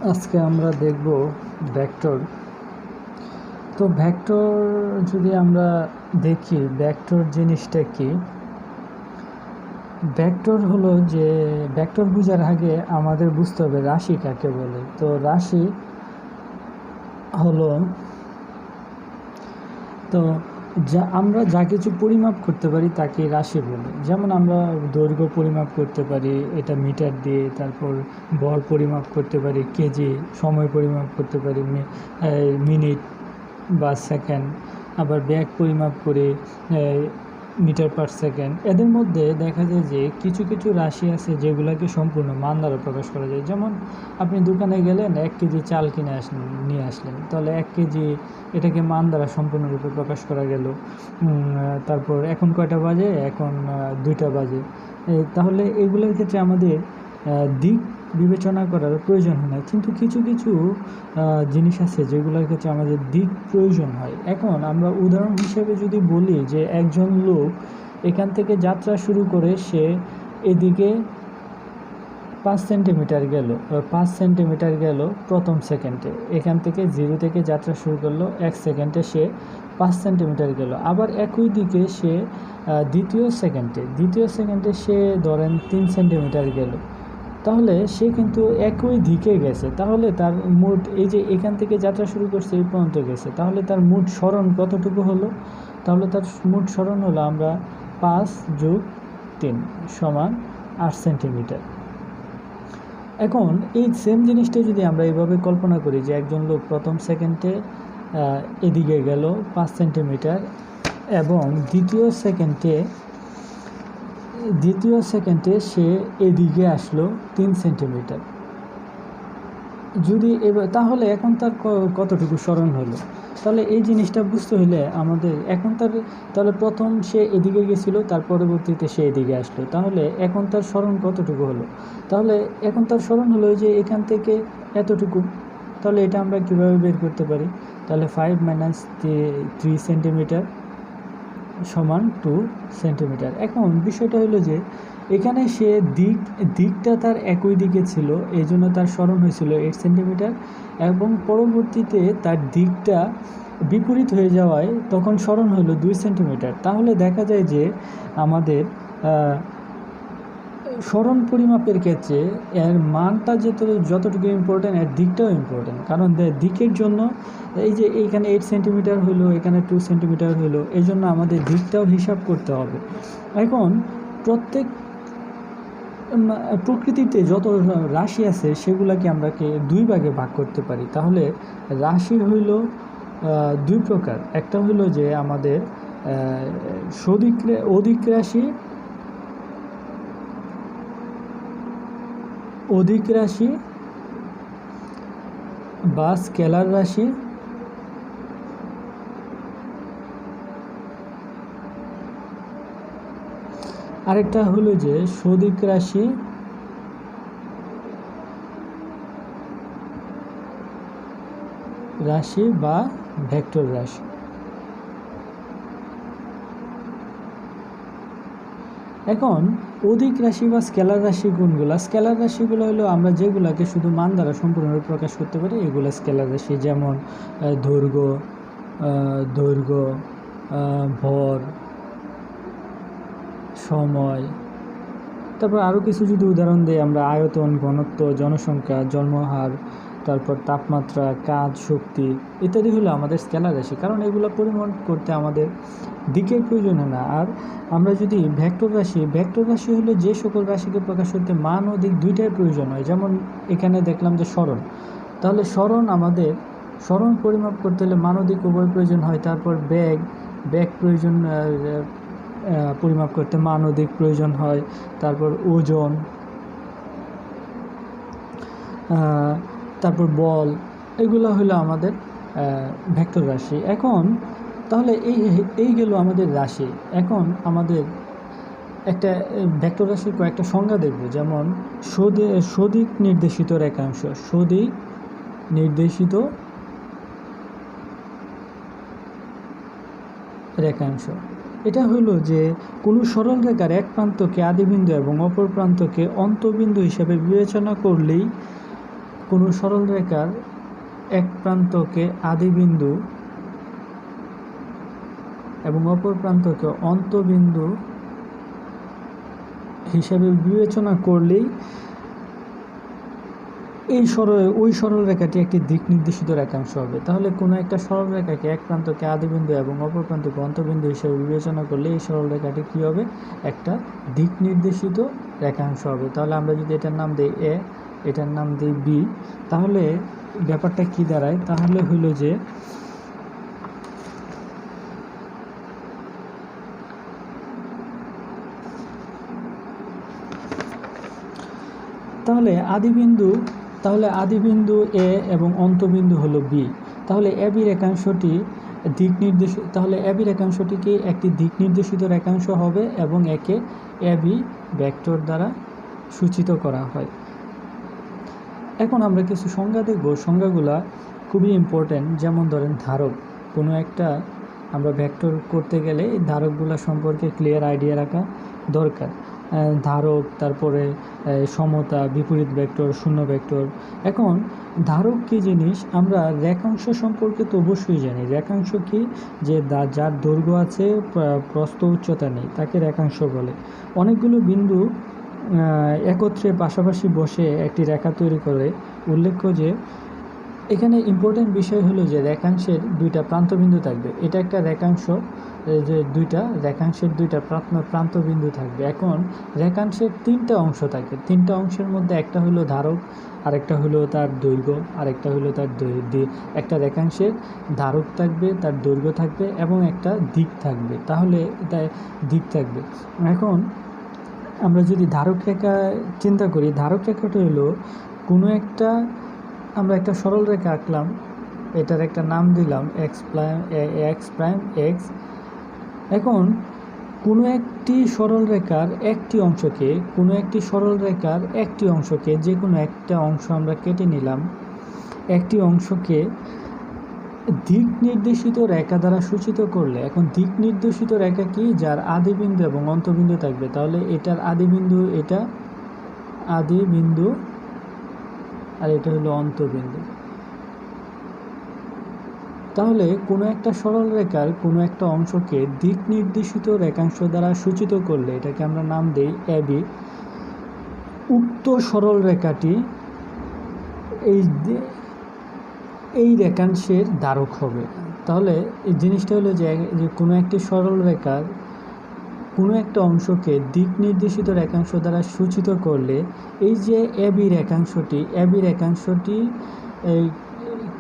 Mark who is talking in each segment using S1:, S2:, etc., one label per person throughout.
S1: আজকে আমরা দেখব ভেক্টর। তো ভেক্টর যদি আমরা দেখি, ভেক্টর জিনিসটা কি? ভেক্টর হলো যে ভেক্টর বোঝার আগে আমাদের বুঝতে হবে রাশি কাকে বলে। তো রাশি হলো তো আমরা যা কিছু পরিমাপ করতে পারি তাকে রাশি বলি। যেমন আমরা দৈর্ঘ্য পরিমাপ করতে পারি এটা মিটার দিয়ে, তারপর বল পরিমাপ করতে পারি কেজি, সময় পরিমাপ করতে পারি মিনিট বা সেকেন্ড, আবার ব্যাগ পরিমাপ করে মিটার পার সেকেন্ড। এদের মধ্যে দেখা যায় যে কিছু কিছু রাশি আছে যেগুলোকে সম্পূর্ণ মান দ্বারা প্রকাশ করা যায়। যেমন আপনি দোকানে গেলেন, 1 কেজি চাল কিনে নিয়ে আসলেন, তাহলে 1 কেজি এটাকে মান দ্বারা সম্পূর্ণরূপে প্রকাশ করা গেল। তারপর এখন কয়টা বাজে? এখন 2টা বাজে। তাহলে এগুলোর ক্ষেত্রে আমাদের দিক বিবেচনা করার প্রয়োজন হয় না, কিন্তু কিছু কিছু জিনিস আছে যেগুলোর ক্ষেত্রে আমাদের দিক প্রয়োজন হয়। এখন আমরা উদাহরণ হিসেবে যদি বলি যে একজন লোক এখান থেকে যাত্রা শুরু করে সে এদিকে 5 সেন্টিমিটার গেল, 5 সেন্টিমিটার গেল প্রথম সেকেন্ডে। এখান থেকে 0 থেকে যাত্রা শুরু করলো, 1 সেকেন্ডে সে 5 সেন্টিমিটার গেল। আবার একই দিকে সে দ্বিতীয় সেকেন্ডে সে ধরেন 3 সেন্টিমিটার গেল। তাহলে সে কিন্তু একই দিকে গেছে। তাহলে তার মোট, এই যে এখান থেকে যাত্রা শুরু করছে এই পর্যন্ত গেছে, তাহলে তার মোট সরণ কতটুকু হলো? তাহলে তার মোট সরণ হলো আমরা 5 + 3 = 8 সেন্টিমিটার। এখন এই সেম জিনিসটা যদি আমরা এইভাবে কল্পনা করি যে একজন লোক প্রথম সেকেন্ডে এদিকে গেল 5 সেন্টিমিটার এবং দ্বিতীয় সেকেন্ডে সে এদিকে আসলো 3 সেন্টিমিটার। যদি তাহলে এখন তার কতটুকু সরণ হলো? তাহলে এই জিনিসটা বুঝতে হলে আমাদের এখন তাহলে প্রথম সে এদিকে গেছিল, তার পরবর্তীতে সে এদিকে আসলো, তাহলে এখন তার সরণ কতটুকু হলো? তাহলে এখন তার সরণ হলো যে এখান থেকে এতটুকু। তাহলে এটা আমরা কিভাবে বের করতে পারি? তাহলে 5 - 3 সেন্টিমিটার = 2 সেন্টিমিটার। এখন বিষয়টা হলো যে এখানে সে দিকটা তার একই দিকে ছিল, এই জন্য তার সরণ হয়েছিল 8 সেন্টিমিটার, এবং পরবর্তীতে তার দিকটা বিপরীত হয়ে যাওয়ায় তখন সরণ হলো 2 সেন্টিমিটার। তাহলে দেখা যায় যে আমাদের সরণ পরিমাপের ক্ষেত্রে এর মানটা যতটুকু ইম্পর্টেন্ট, এর দিকটাও ইম্পর্টেন্ট। কারণ দিকের জন্য এই যে এইখানে 8 সেন্টিমিটার হলো, এখানে 2 সেন্টিমিটার হলো, এই জন্য আমাদের দিকটাও হিসাব করতে হবে। এখন প্রকৃতিতে যত রাশি আছে সেগুলোকে আমরা 2 ভাগে ভাগ করতে পারি। তাহলে রাশি হইল 2 প্রকার। একটা হইল যে আমাদের অধিক রাশি বা স্কেলার রাশি, আরেকটা হলো যে সদিক রাশি বা ভেক্টর রাশি। এখন অধিক রাশি বা স্কেলার রাশি কোনগুলো? স্কেলার রাশিগুলো হলো আমরা যেগুলোকে শুধু মান দ্বারা সম্পূর্ণভাবে প্রকাশ করতে পারি, এগুলো স্কেলার রাশি। যেমন দৈর্ঘ্য, ভর, সময়। তারপর আরও কিছু যদি উদাহরণ দিই আমরা, আয়তন, ঘনত্ব, জনসংখ্যা, জন্মহার, তারপর তাপমাত্রা, কাজ, শক্তি ইত্যাদি হলো আমাদের স্কেলার রাশি। কারণ এগুলো পরিমাপ করতে আমাদের দিকের প্রয়োজন হয় না। আর আমরা যদি ভেক্টর রাশি হলো যে সকল রাশিকে প্রকাশ করতে মান ও দিক দুইটাই প্রয়োজন হয়। যেমন এখানে দেখলাম যে সরণ, তাহলে সরণ পরিমাপ করতে হলে মান ও দিক উভয় প্রয়োজন হয়। তারপর ব্যাগ প্রয়োজন, পরিমাপ করতে মান ও দিক প্রয়োজন হয়। তারপর ওজন, তারপর বল, এগুলো হলো আমাদের ভেক্টর রাশি। এখন তাহলে এই গেল আমাদের রাশি। এখন আমাদের একটা ভেক্টর রাশির কয়েকটা সংজ্ঞা দেখব। যেমন সদিক নির্দেশিত রেখাংশ। সদিক নির্দেশিত রেখাংশ এটা হলো যে কোনো সরল রেখার এক প্রান্তকে আদিবিন্দু এবং অপর প্রান্তকে অন্তবিন্দু হিসাবে বিবেচনা করলেই কোনো সরল রেখার এক প্রান্তকে আদিবিন্দু এবং অপর প্রান্তকে অন্তবিন্দু হিসাবে বিবেচনা করলেই ওই সরল রেখাটি একটি দিক নির্দেশিত রেখাংশ হবে। তাহলে কোনো একটা সরল রেখাকে এক প্রান্তকে আদিবিন্দু এবং অপর প্রান্তকে অন্তবিন্দু হিসেবে বিবেচনা করলে এই সরল রেখাটি কী হবে? একটা দিক নির্দেশিত রেখাংশ হবে। তাহলে আমরা যদি এটার নাম দিই এ, এটার নাম দিই বি, তাহলে ব্যাপারটা কি দাঁড়ায়? তাহলে হলো যে তাহলে আদিবিন্দু এ এবং অন্তবিন্দু হলো বি। তাহলে এবি রেখাংশটি কি একটি দিক নির্দেশিত রেখাংশ হবে এবং একে এবি ভেক্টর দ্বারা সূচিত করা হয়। এখন আমরা কিছু সংজ্ঞা দেখব। সংজ্ঞাগুলা খুবই ইম্পর্টেন্ট। যেমন ধরেন ধারক, কোনো একটা আমরা ভেক্টর করতে গেলে এই ধারকগুলো সম্পর্কে ক্লিয়ার আইডিয়া রাখা দরকার। ধারক, তারপরে সমতা, বিপরীত ভেক্টর, শূন্য ভেক্টর। এখন ধারক কী জিনিস? আমরা রেখাংশ সম্পর্কে তো অবশ্যই জানি। রেখাংশ কি? যে যার দৈর্ঘ্য আছে, প্রস্থ উচ্চতা নেই, তাকে রেখাংশ বলে। অনেকগুলো বিন্দু একত্রে পাশাপাশি বসে একটি রেখা তৈরি করে। উল্লেখ্য যে এখানে ইম্পর্টেন্ট বিষয় হলো যে রেখাংশের দুইটা প্রান্তবিন্দু থাকবে। এটা একটা রেখাংশ, যে রেখাংশের দুইটা প্রান্তবিন্দু থাকবে। এখন রেখাংশের তিনটা অংশ থাকে। তিনটা অংশের মধ্যে একটা হলো ধারক, আরেকটা হলো তার দৈর্ঘ্য, আরেকটা হলো তার একটা রেখাংশের ধারক থাকবে, তার দৈর্ঘ্য থাকবে এবং একটা দিক থাকবে। তাহলে এটা দিক থাকবে। এখন আমরা যদি ধারক রেখা চিন্তা করি, ধারক রেখাটা হলো কোনো একটা, আমরা একটা সরল রেখা আঁকলাম, এটার একটা নাম দিলাম এক্স প্রাইম এক্স। এখন কোনো একটি সরল রেখার একটি অংশকে যে কোনো একটা অংশ আমরা কেটে নিলাম, একটি অংশকে দিক নির্দেশিত রেখা দ্বারা সূচিত করলে, এখন দিক নির্দেশিত রেখা কি? যার আদিবিন্দু এবং অন্তবিন্দু থাকবে। তাহলে এটার আদিবিন্দু, এটা আদিবিন্দু আর এটা হলো অন্তবিন্দু। তাহলে কোনো একটা সরল রেখার কোনো একটা অংশকে দিক নির্দেশিত রেখাংশ দ্বারা সূচিত করলে এটাকে আমরা নাম দেই এবি। উক্ত সরল রেখাটি এই রেখাংশের ধারক হবে। তাহলে এই জিনিসটা হলো যে কোনো একটি সরল রেখার কোনো একটা অংশকে দিক নির্দেশিত রেখাংশ দ্বারা সূচিত করলে এই যে এবি রেখাংশটি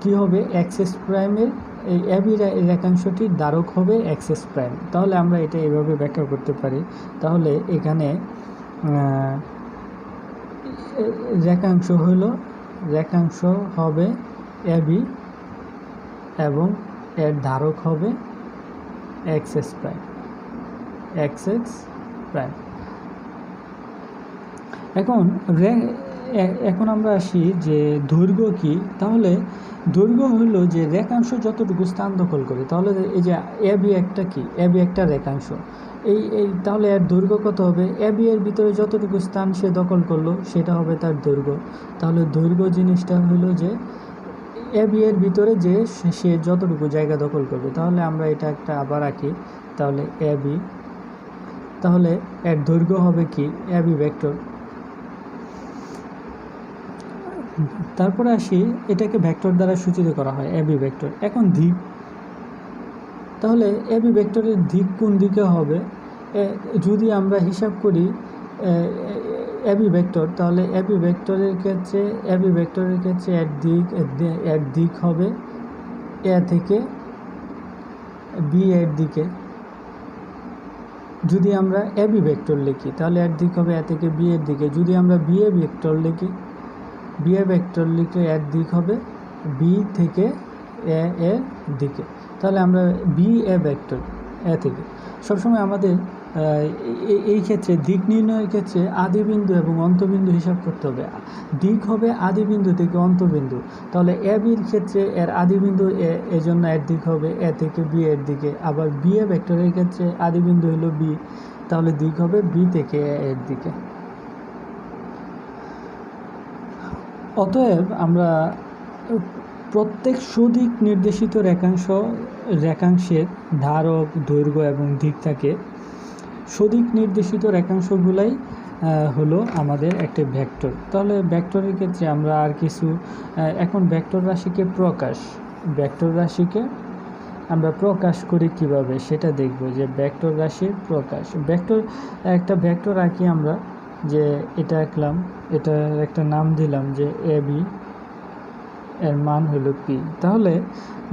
S1: কি হবে? এক্সএস প্রাইমের, এই এবি রেখাংশটির ধারক হবে এক্সএস প্রাইম। তাহলে আমরা এটা এইভাবে ব্যাখ্যা করতে পারি। তাহলে এখানে রেখাংশ হবে এবি এবং এর ধারক হবে এক্সএস প্রাইম। এখন আমরা আসি যে দৈর্ঘ্য কি। তাহলে দৈর্ঘ্য হলো যে রেখাংশ যতটুকু স্থান দখল করে। তাহলে এই যে এবি একটা কি? এবি একটা রেখাংশ। তাহলে এর দৈর্ঘ্য কত হবে? এবি এর ভিতরে যতটুকু স্থান সে দখল করলো সেটা হবে তার দৈর্ঘ্য। তাহলে দৈর্ঘ্য জিনিসটা হলো যে এবি এর ভিতরে যে সে যতটুকু জায়গা দখল করবে। তাহলে আমরা এটা একটা আবার আঁকি। তাহলে এবি, তাহলে এর দৈর্ঘ্য হবে কি? A B vector. তারপরে আসি, এটাকে ভেক্টর দ্বারা সূচিত করা হয়, এবি ভেক্টর। এখন দিক, তাহলে এবি ভেক্টরের দিক কোন দিকে হবে? যদি আমরা হিসাব করি এবি ভেক্টর, তাহলে এবি ভেক্টরের ক্ষেত্রে এর দিক হবে এ থেকে বি এর দিকে। যদি আমরা এবি ভেক্টর লিখি তাহলে এর দিক হবে এ থেকে বি এর দিকে। যদি আমরা বি এ ভেক্টর লিখলে এর দিক হবে বি থেকে এ এর দিকে। তাহলে আমরা বি এ ভেক্টর এ থেকে সবসময় আমাদের এই ক্ষেত্রে দিক নির্ণয়ের ক্ষেত্রে আদিবিন্দু এবং অন্তবিন্দু হিসাব করতে হবে। দিক হবে আদিবিন্দু থেকে অন্তবিন্দু। তাহলে এ বির ক্ষেত্রে এর আদিবিন্দু এ, এজন্য এর দিক হবে এ থেকে বি এর দিকে। আবার বি এ ভেক্টরের ক্ষেত্রে আদিবিন্দু হলো বি, তাহলে দিক হবে বি থেকে এ এর দিকে। অতএব আমরা প্রত্যেক সদিক নির্দেশিত রেখাংশের ধারক, দৈর্ঘ্য এবং দিক থাকে। সদিক নির্দেশিত রেখাংশগুলাই হলো আমাদের একটি ভেক্টর। তাহলে ভেক্টরের ক্ষেত্রে আমরা আর কিছু এখন ভেক্টর রাশিকে আমরা প্রকাশ করি কিভাবে সেটা দেখব, যে ভেক্টর রাশির প্রকাশ। একটা ভেক্টর আঁকি আমরা, যে এটা আঁকলাম, এটার একটা নাম দিলাম যে এ বি, এর মান হলো পি। তাহলে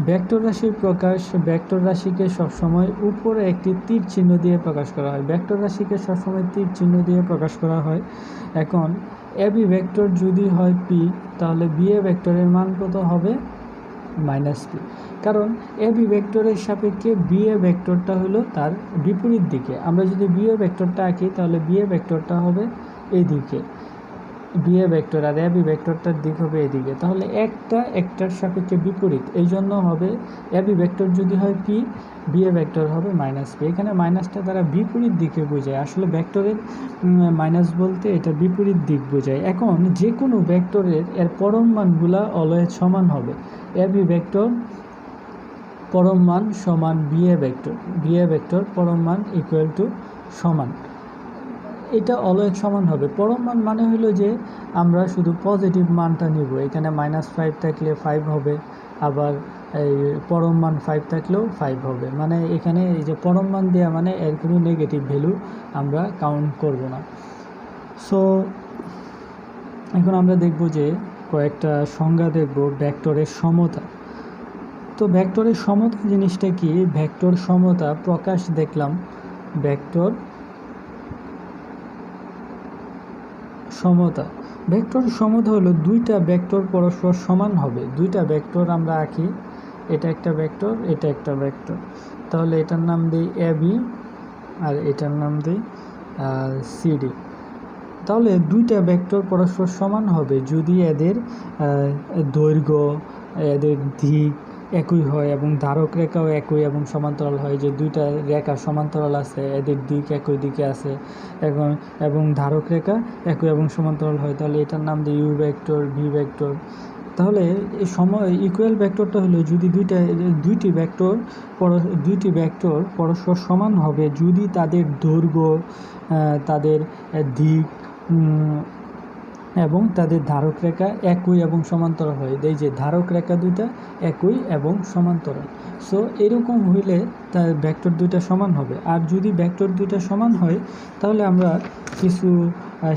S1: ভেক্টর রাশির প্রকাশ, ভেক্টর রাশিকে সবসময় উপরে একটি তীর চিহ্ন দিয়ে প্রকাশ করা হয়। ভেক্টর রাশিকে সবসময় তীর চিহ্ন দিয়ে প্রকাশ করা হয়। এখন এ বি ভেক্টর যদি হয় পি, তাহলে বি এ ভেক্টরের মান কত হবে? Minus P. কারণ এ বি ভেক্টরের সাপেক্ষে বি এ ভেক্টরটা হলো তার বিপরীত দিকে। আমরা যদি বি এ ভেক্টরটা আঁকি, তাহলে বি এ ভেক্টরটা হবে এইদিকে, বি এ ভেক্টর, আর এ বি ভেক্টরটার দিক হবে এদিকে। তাহলে একটার সাপেক্ষে বিপরীত, এই জন্য হবে এ বি ভেক্টর যদি হয় পি, বি এ ভেক্টর হবে মাইনাস পি। এখানে মাইনাসটা দ্বারা বিপরীত দিকে বোঝায়। আসলে ভেক্টরের মাইনাস বলতে এটা বিপরীত দিক বোঝায়। এখন যে কোনো ভেক্টরের এর পরম মানগুলা অলওয়েজ সমান হবে। এ বি ভেক্টর পরম মান সমান বি এ ভেক্টর পরম মান ইকুয়াল টু সমান, এটা অলওয়েজ সমান হবে। পরম মান মানে হলো যে আমরা শুধু পজিটিভ মানটা নিব। এখানে -5 থাকলে 5 হবে, আবার এই পরম মান 5 থাকলেও 5 হবে। মানে এখানে এই যে পরম মান দেওয়া মানে এর কোনো নেগেটিভ ভ্যালু আমরা কাউন্ট করব না। সো এখন আমরা দেখব যে কয়েকটা সংজ্ঞা দেখব ভেক্টরের সমতা। তো ভেক্টরের সমতা জিনিসটা কি? ভেক্টর সমতা প্রকাশ দেখলাম। ভেক্টর সমতা হলো দুইটা ভেক্টর পরস্পর সমান হবে। দুইটা ভেক্টর আমরা আঁকি, এটা একটা ভেক্টর, এটা একটা ভেক্টর। তাহলে এটার নাম দিই এ বি, আর এটার নাম দিই সিডি। তাহলে দুইটা ভেক্টর পরস্পর সমান হবে যদি এদের দৈর্ঘ্য, এদের দিক একই হয় এবং ধারক রেখাও একই এবং সমান্তরাল হয়। যে দুইটা রেখা সমান্তরাল আছে, এদের দিক একই দিকে আছে এবং ধারক রেখা একই এবং সমান্তরাল হয়, তাহলে এটার নাম দিয়ে ইউ ভেক্টর, ভি ভেক্টর। তাহলে এই ইকুয়াল ভেক্টরটা হলো যদি দুইটি ভেক্টর পরস্পর সমান হবে যদি তাদের দৈর্ঘ্য, তাদের দিক এবং তাদের ধারক রেখা একই এবং সমান্তরাল হয়। এই যে ধারক রেখা দুইটা একই এবং সমান্তরাল। সো এরকম হইলে তার ভেক্টর দুইটা সমান হবে। আর যদি ভেক্টর দুইটা সমান হয়, তাহলে আমরা কিছু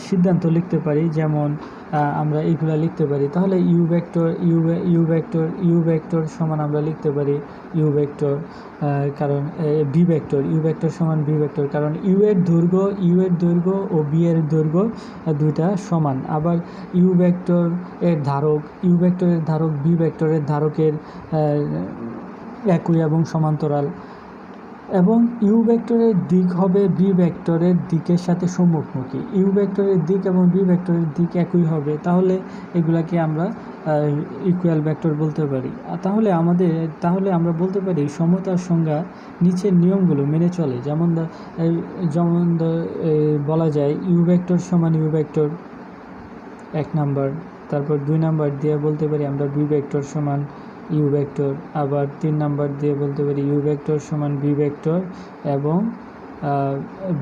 S1: সিদ্ধান্ত লিখতে পারি। যেমন আমরা এইগুলা লিখতে পারি। তাহলে ইউ ভেক্টর সমান আমরা লিখতে পারি ইউ ভেক্টর, কারণ বি ভেক্টর, ইউ ভেক্টর সমান বি ভেক্টর, কারণ ইউ এর দৈর্ঘ্য ও বি এর দৈর্ঘ্য দুইটা সমান। আবার ইউ ভেক্টরের ধারক বি ভেক্টরের ধারকের একই এবং সমান্তরাল, এবং ইউ ভেক্টরের দিক হবে বি ভেক্টরের দিকের সাথে সম্মুখমুখী। ইউ ভেক্টরের দিক এবং বি ভেক্টরের দিক একই হবে। তাহলে এগুলাকে আমরা ইকুয়াল ভেক্টর বলতে পারি। তাহলে আমরা বলতে পারি সমতার সংজ্ঞা নিচের নিয়মগুলো মেনে চলে। যেমন বলা যায় ইউ ভেক্টর সমান ইউ ভেক্টর 1 নাম্বার। তারপর 2 নাম্বার দিয়ে বলতে পারি আমরা বি ভেক্টর সমান ইউ ভেক্টর। আবার 3 নাম্বার দিয়ে বলতে পারি ইউ ভেক্টর সমান বি ভেক্টর, এবং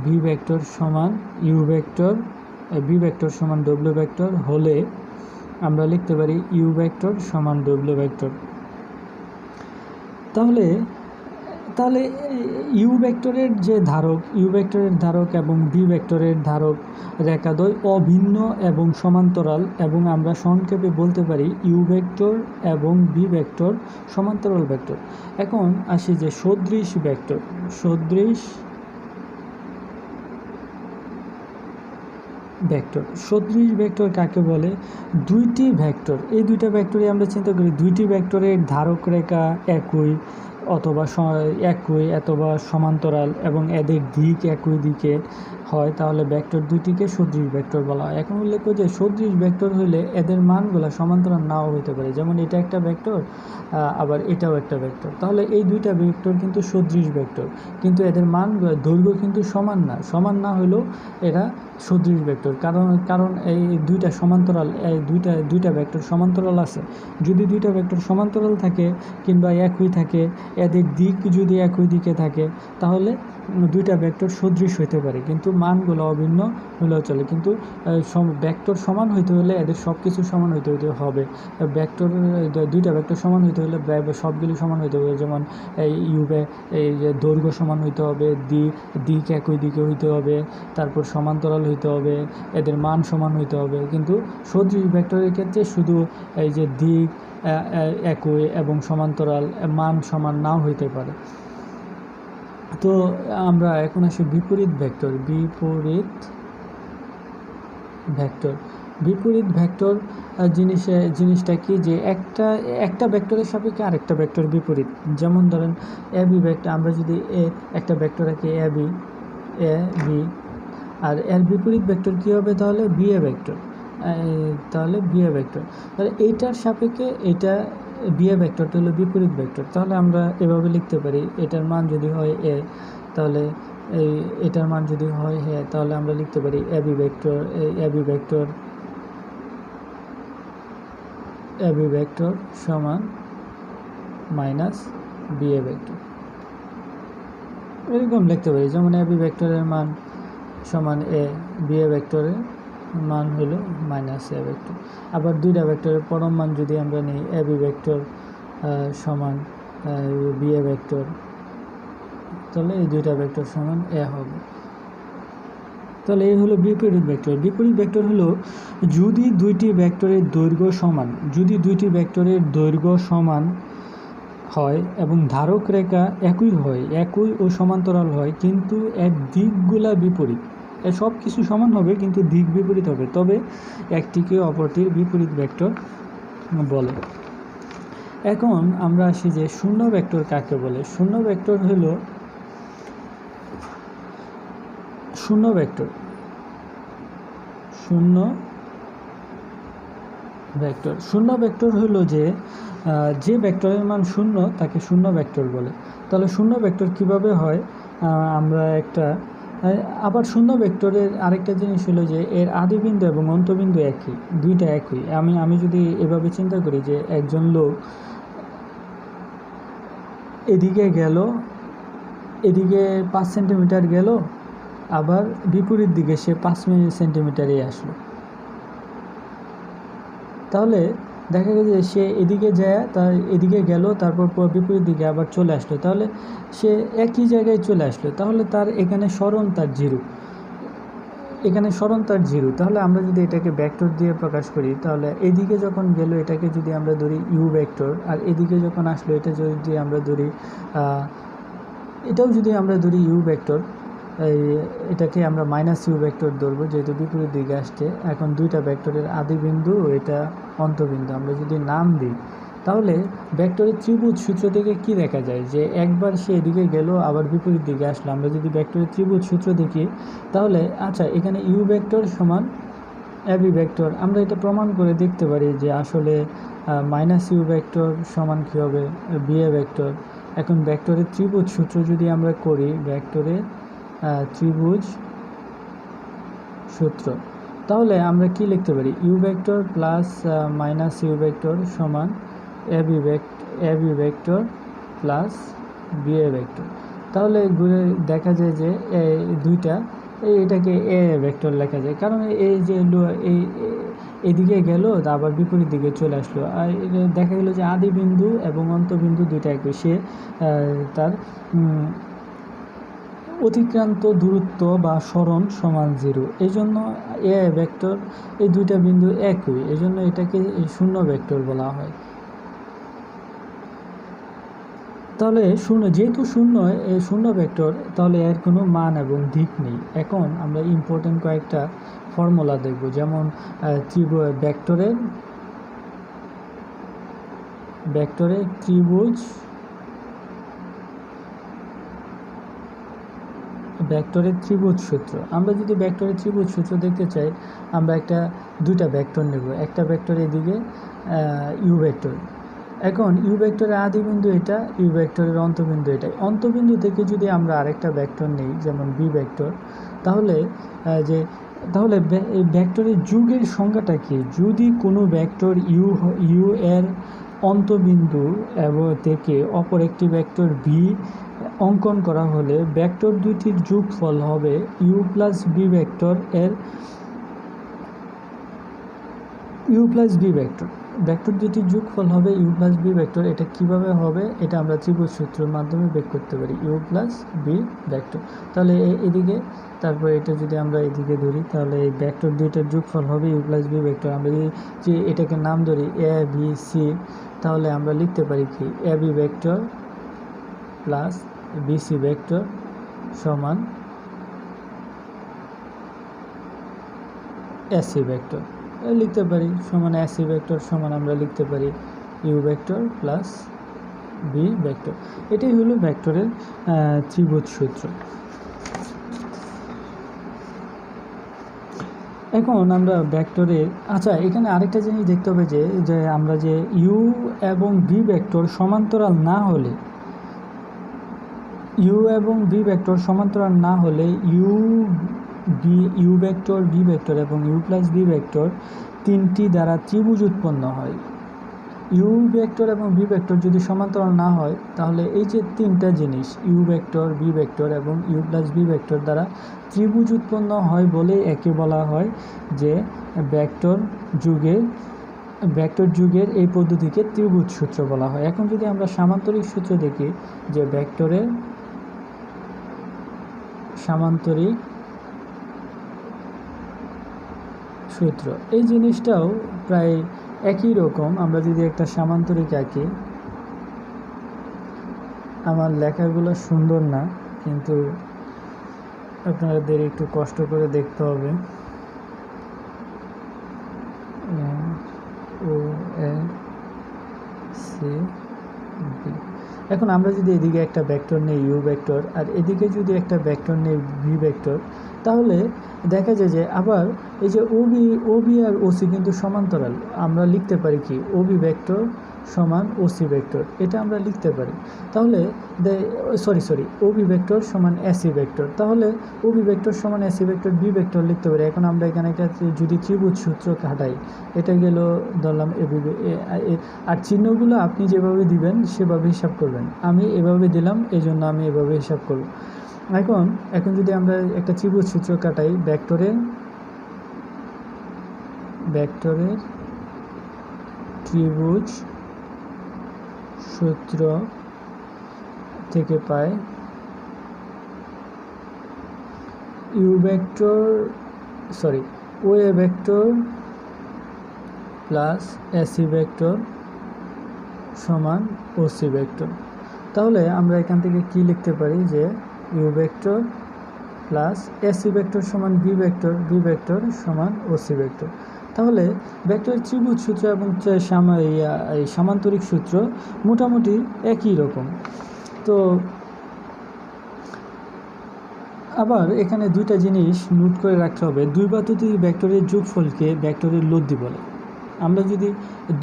S1: বি ভেক্টর সমান ইউ ভেক্টর, বি ভেক্টর সমান ডব্লিউ ভেক্টর হলে আমরা লিখতে পারি ইউ ভেক্টর সমান ডব্লিউ ভেক্টর। তাহলে ইউ ভেক্টরের ধারক এবং বি ভেক্টরের ধারক রেখাদ্বয় অভিন্ন এবং সমান্তরাল, এবং আমরা সংক্ষেপে বলতে পারি ইউ ভেক্টর এবং বি ভেক্টর সমান্তরাল ভেক্টর। এখন আসি যে সদৃশ ভেক্টর কাকে বলে? দুইটি ভেক্টর, এই দুইটা ভেক্টরই আমরা চিন্তা করি, দুইটি ভেক্টরের ধারক রেখা একই অথবা একই অথবা সমান্তরাল এবং এদের দিক একই দিকে হয়, তাহলে ভেক্টর দুইটিকে সদৃশ ভেক্টর বলা হয়। এখন উল্লেখ্য যে সদৃশ ভেক্টর হলে এদের মানগুলো সমান্তরাল নাও হতে পারে, যেমন এটা একটা ভেক্টর আবার এটাও একটা ভেক্টর, তাহলে এই দুইটা ভেক্টর কিন্তু সদৃশ ভেক্টর, কিন্তু এদের মান দৈর্ঘ্য কিন্তু সমান না হলেও এরা সদৃশ ভেক্টর, কারণ এই দুইটা সমান্তরাল, এই দুইটা ভেক্টর সমান্তরাল আছে। যদি দুইটা ভেক্টর সমান্তরাল থাকে কিংবা একই থাকে, এদের দিক যদি একই দিকে থাকে, তাহলে দুইটা ভেক্টর সদৃশ হইতে পারে, কিন্তু মানগুলো অভিন্ন হলেও চলে। কিন্তু ভেক্টর সমান হইতে হলে এদের সব কিছু সমান হইতে হবে। দুইটা ভেক্টর সমান হইতে হলে সবগুলি সমান হইতে হবে, যেমন এই এই যে দৈর্ঘ্য সমান হইতে হবে, দিক একই দিকে হইতে হবে, তারপর সমান্তরাল হইতে হবে, এদের মান সমান হইতে হবে। কিন্তু সদৃশ ভেক্টরের ক্ষেত্রে শুধু এই যে দিক একই এবং সমান্তরাল, মান সমান নাও হইতে পারে। তো আমরা এখন আসি বিপরীত ভেক্টর। বিপরীত ভেক্টর জিনিসটা কি, যে একটা ভেক্টরের সাপেক্ষে আরেকটা ভেক্টর বিপরীত। যেমন ধরেন এবি ভেক্টর, আমরা যদি একটা ভেক্টর রাখি এ বি, আর এর বিপরীত ভেক্টর কী হবে, তাহলে বিএ ভেক্টর। তাহলে এইটার সাপেক্ষে এটা বিএ ভেক্টরটা হলো বিপরীত ভেক্টর। তাহলে আমরা এভাবে লিখতে পারি, এটার মান যদি হয় এ, তাহলে এটার মান যদি হয় তাহলে আমরা লিখতে পারি এবি ভেক্টর সমান মাইনাস বিএ ভেক্টর, এরকম লিখতে পারি। যেমন এবি ভেক্টরের মান সমান এ, বিএ ভেক্টরের মান হলো মাইনাস এ ভেক্টর। আবার দুইটা ভেক্টরের পরম মান যদি আমরা নিই, এবি ভেক্টর সমান বিএ ভেক্টর, তাহলে এই দুইটা ভেক্টর সমান এ হবে। তাহলে এই হলো বিপরীত ভেক্টর। বিপরীত ভেক্টর হলো যদি দুইটি ভেক্টরের দৈর্ঘ্য সমান হয় এবং ধারক রেখা একই ও সমান্তরাল হয়, কিন্তু এর দিকগুলা বিপরীত। সব কিছু সমান হবে কিন্তু দিক বিপরীত হবে, তবে একটিকে অপরটির বিপরীত ভেক্টর বলে। এখন আমরা আসি যে শূন্য ভেক্টর কাকে বলে। শূন্য ভেক্টর হলো যে ভেক্টরের মান শূন্য তাকে শূন্য ভেক্টর বলে। তাহলে শূন্য ভেক্টর কিভাবে হয়, আবার শূন্য ভেক্টরের আরেকটা জিনিস হলো যে এর আদিবিন্দু এবং অন্তবিন্দু দুইটা একই। আমি যদি এভাবে চিন্তা করি যে একজন লোক এদিকে 5 সেন্টিমিটার গেল, আবার বিপরীত দিকে সে 5 সেন্টিমিটারেই আসলো, তাহলে দেখা গেছে যে সে এদিকে গেল, তারপর বিপরীত দিকে আবার চলে আসলো, তাহলে সে একই জায়গায় চলে আসলো। তাহলে তার এখানে সরণ তার জিরো। তাহলে আমরা যদি এটাকে ভেক্টর দিয়ে প্রকাশ করি, তাহলে এদিকে যখন গেল এটাকে যদি আমরা ধরি ইউ ভেক্টর, আর এদিকে যখন আসলো এটাও যদি আমরা ধরি ইউ ভেক্টর, এটাকে আমরা মাইনাস ইউ ভেক্টর ধরবো, যেহেতু বিপরীত দিকে আসছে। এখন দুইটা ভেক্টরের আদিবিন্দু, এটা অন্তবিন্দু, আমরা যদি নাম দিই, তাহলে ভেক্টরের ত্রিভুজ সূত্র থেকে কি দেখা যায়, যে একবার সে এদিকে গেল আবার বিপরীত দিকে আসলো। আমরা যদি ভেক্টরের ত্রিভুজ সূত্র দেখি, তাহলে এখানে ইউ ভেক্টর সমান এবি ভেক্টর, আমরা এটা প্রমাণ করে দেখতে পারি যে আসলে মাইনাস ইউ ভেক্টর সমান কী হবে, বিএ ভেক্টর। এখন ভেক্টরের ত্রিভুজ সূত্র যদি আমরা করি, ভেক্টরের ত্রিভুজ সূত্র, তাহলে আমরা কি লিখতে পারি, U vector plus minus U vector সমান AB vector plus BA vector. তাহলে দেখা যায় যে এটাকে এ ভেক্টর লেখা যায়, কারণ এই যে এদিকে গেল আবার বিপরীত দিকে চলে আসলো, আর দেখা গেল যে আদিবিন্দু এবং অন্তবিন্দু দুইটা একই, সে তার অতিক্রান্ত দূরত্ব বা সরণ সমান 0। এই জন্য এ ভেক্টর, এই দুইটা বিন্দু একই, এই জন্য এটাকে শূন্য ভেক্টর বলা হয়। তাহলে যেহেতু শূন্য ভেক্টর, তাহলে এর কোনো মান এবং দিক নেই। এখন আমরা ইম্পর্টেন্ট কয়েকটা ফর্মুলা দেখব, যেমন ভেক্টরের ত্রিভুজ ভেক্টরের ত্রিভুজ সূত্র। আমরা যদি ভেক্টরের ত্রিভুজ সূত্র দেখতে চাই, আমরা দুইটা ভেক্টর নেব। একটা ভেক্টর এদিকে ইউ ভেক্টর। এখন ইউ ভেক্টরের আদি বিন্দু এটা, ইউ ভেক্টরের অন্তবিন্দু এটা। অন্তবিন্দু থেকে যদি আমরা আরেকটা ভেক্টর নিই, যেমন বি ভেক্টর, তাহলে এই ভেক্টরের যুগের সংজ্ঞাটা কি? যদি কোনো ভেক্টর ইউ এর অন্তবিন্দু এবং থেকে অপর একটি ভেক্টর ভি অঙ্কন করা হলে ভেক্টর দুইটির যোগফল হবে ইউ প্লাস বি ভেক্টর এর ইউ প্লাস বি ভেক্টর। ভেক্টর দুটির যোগফল হবে ইউ প্লাস বি ভেক্টর। এটা কিভাবে হবে? এটা আমরা ত্রিভুজ সূত্রের মাধ্যমে বের করতে পারি, ইউ প্লাস বি ভেক্টর। তাহলে এদিকে, তারপর এটা যদি আমরা এদিকে ধরি, তাহলে এই ভেক্টর দুইটার যোগফল হবে ইউ প্লাস বি ভেক্টর। আমরা যদি এটাকে নাম ধরি এ বি সি, তাহলে আমরা লিখতে পারি কি A B vector plus B C vector সমান এসি ভেক্টর লিখতে পারি, সমান এসি ভেক্টর সমান আমরা লিখতে পারি U vector plus B vector. এটাই হলো ভেক্টরের ত্রিভুজ সূত্র। এখন আমরা ভেক্টরের এখানে আরেকটা জিনিস দেখতে হবে যে আমরা যে ইউ এবং বি ভেক্টর সমান্তরাল না হলে, ইউ এবং বি ভেক্টর সমান্তরাল না হলে ইউ ভেক্টর, বি ভেক্টর এবং ইউ প্লাস বি ভেক্টর তিনটি দ্বারা ত্রিভুজ উৎপন্ন হয়। ইউ ভেক্টর এবং বি ভেক্টর যদি সমান্তরাল না হয়, তাহলে এই যে তিনটা জিনিস ইউ ভেক্টর, বি ভেক্টর এবং ইউ প্লাস বি ভেক্টর দ্বারা ত্রিভুজ উৎপন্ন হয় বলে একে বলা হয় যে ভেক্টর যুগের এই পদ্ধতিকে ত্রিভুজ সূত্র বলা হয়। এখন যদি আমরা সামান্তরিক সূত্র দেখি, যে ভেক্টরের সামান্তরিক সূত্র, এই জিনিসটাও প্রায় একই রকম। আমরা যদি একটা সামান্তরিক আঁকি, আমার লেখাগুলো সুন্দর না, কিন্তু আপনাদের একটু কষ্ট করে দেখতে হবে। ও এ সি বি। এখন আমরা যদি এদিকে একটা ভেক্টর নেই ইউ ভেক্টর, আর এদিকে যদি একটা ভেক্টর নেই ভি ভেক্টর, তাহলে দেখা যায় যে আবার এই যে ওবি আর ওসি কিন্তু সমান্তরাল। আমরা লিখতে পারি কি ওবি ভেক্টর সমান ওসি ভেক্টর, এটা আমরা লিখতে পারি। তাহলে ওবি ভেক্টর সমান এসি ভেক্টর, তাহলে ওবি ভেক্টর সমান এসি ভেক্টর বি ভেক্টর লিখতে পারি। এখন আমরা এখানে একটা যদি ত্রিভুজ সূত্র কাটাই, এটা গেল ধরলাম আর চিহ্নগুলো আপনি যেভাবে দিবেন সেভাবে হিসাব করবেন। আমি এভাবে দিলাম, এই জন্য আমি এভাবে হিসাব করব। এখন যদি আমরা একটা ত্রিভুজ সূত্র কাটাই, ভেক্টরের ত্রিভুজ সূত্র থেকে পাই O A vector plus AC vector সমান ওসি ভেক্টর। তাহলে আমরা এখান থেকে কি লিখতে পারি যে U vector plus AC vector সমান বি ভেক্টর সমান ওসি ভেক্টর। তাহলে ভেক্টরের ত্রিভুজ সূত্র এবং সামান্তরিক সূত্র মোটামুটি একই রকম। তো আবার এখানে দুইটা জিনিস নোট করে রাখতে হবে। দুই বা ততোধিক ভেক্টরের যোগফলকে ভেক্টরের লব্ধি বলে। আমরা যদি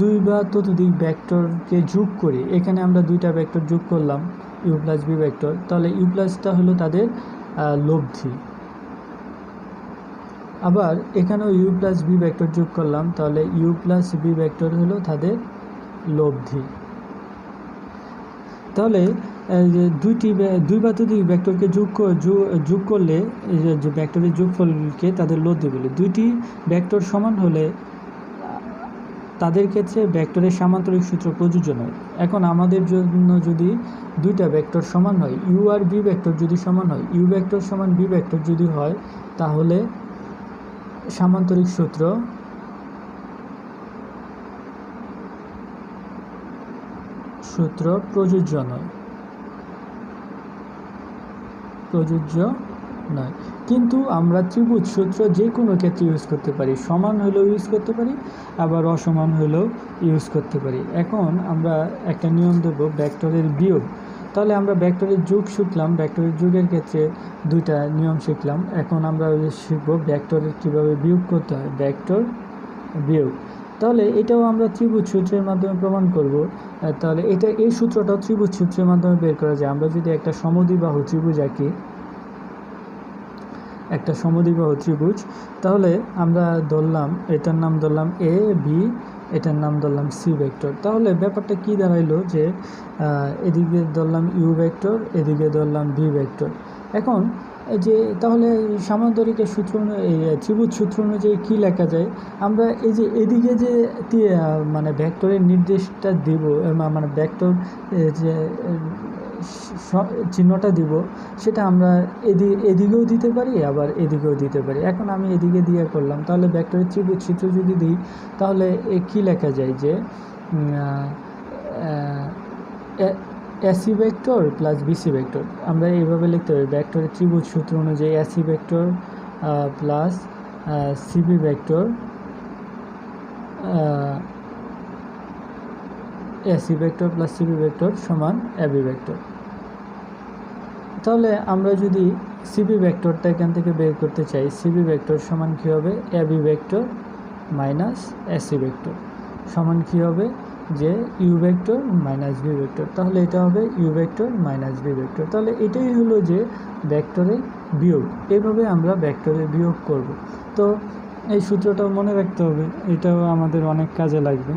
S1: দুই বা ততোধিক ভেক্টরকে যোগ করি, এখানে আমরা দুইটা ভেক্টর যোগ করলাম ইউ প্লাস বি ভেক্টর, তাহলে ইউ প্লাসটা হলো তাদের লব্ধি। আবার এখানেও ইউ প্লাস বি ভেক্টর যোগ করলাম, তাহলে ইউ প্লাস বি ভেক্টর হলো তাদের লব্ধি। তাহলে দুই বা ততোধিক ভেক্টরকে যোগ করলে যে ভেক্টরের যোগফলকে তাদের লব্ধি বলে। দুইটি ভেক্টর সমান হলে তাদের ক্ষেত্রে ভেক্টরের সামান্তরিক সূত্র প্রযোজ্য নয়। এখন আমাদের জন্য যদি দুইটা ভেক্টর সমান হয়, ইউ আর বি ভেক্টর যদি সমান হয়, ইউ ভেক্টর সমান বি ভেক্টর যদি হয়, তাহলে সামান্তরিক সূত্র প্রযোজ্য নয়। কিন্তু আমরা ত্রিভুজ সূত্র যে কোনো ক্ষেত্রে ইউজ করতে পারি, সমান হলেও ইউজ করতে পারি, আবার অসমান হলেও ইউজ করতে পারি। এখন আমরা একটা নিয়ম দেব ভেক্টরের বিয়োগ। তাহলে আমরা ভেক্টরের যোগ শিখলাম, ভেক্টরের যোগের ক্ষেত্রে দুইটা নিয়ম শিখলাম। এখন আমরা শিখব ভেক্টরের কীভাবে বিয়োগ করতে হয়, ভেক্টর বিয়োগ। তাহলে এটাও আমরা ত্রিভুজ সূত্রের মাধ্যমে প্রমাণ করব। তাহলে এই সূত্রটাও ত্রিভুজ সূত্রের মাধ্যমে বের করা যায়। আমরা যদি একটা সমদ্বিবাহু ত্রিভুজ আঁকি, একটা সমদ্বিবাহু ত্রিভুজ, তাহলে আমরা ধরলাম এটার নাম ধরলাম এ বি, এটার নাম ধরলাম সি ভেক্টর। তাহলে ব্যাপারটা কি দাঁড়াইলো যে এদিকে ধরলাম ইউ ভেক্টর, এদিকে ধরলাম বি ভেক্টর। এখন যে তাহলে সামান্তরিকের সূত্র, এই ত্রিভুজ সূত্র অনুযায়ী কী লেখা যায়, আমরা এই যে এদিকে যে মানে ভেক্টরের নির্দেশটা দিব, মানে ভেক্টর যে চিহ্নটা দিব, সেটা আমরা এদিকেও দিতে পারি, আবার এদিকেও দিতে পারি। এখন আমি এদিকে দিয়ে করলাম, তাহলে ভেক্টরের ত্রিভুজ চিত্র যদি দিই, তাহলে কি লেখা যায় যে AC vector plus BC vector. আমরা এইভাবে লিখতে পারি, ভেক্টরের ত্রিভুজ সূত্র অনুযায়ী A C vector plus C B vector, A C vector plus C B vector সমান এবি ভেক্টর। তাহলে আমরা যদি সিবি ভেক্টরটা এখান থেকে বের করতে চাই, সিবি ভেক্টর সমান কী হবে, A B vector minus A C vector সমান কী হবে, যে U vector minus B vector. তাহলে এটা হবে U vector minus B vector. তাহলে এটাই হলো যে ভেক্টরের বিয়োগ। এইভাবে আমরা ভেক্টরের বিয়োগ করব। তো এই সূত্রটাও মনে রাখতে হবে, এটাও আমাদের অনেক কাজে লাগবে।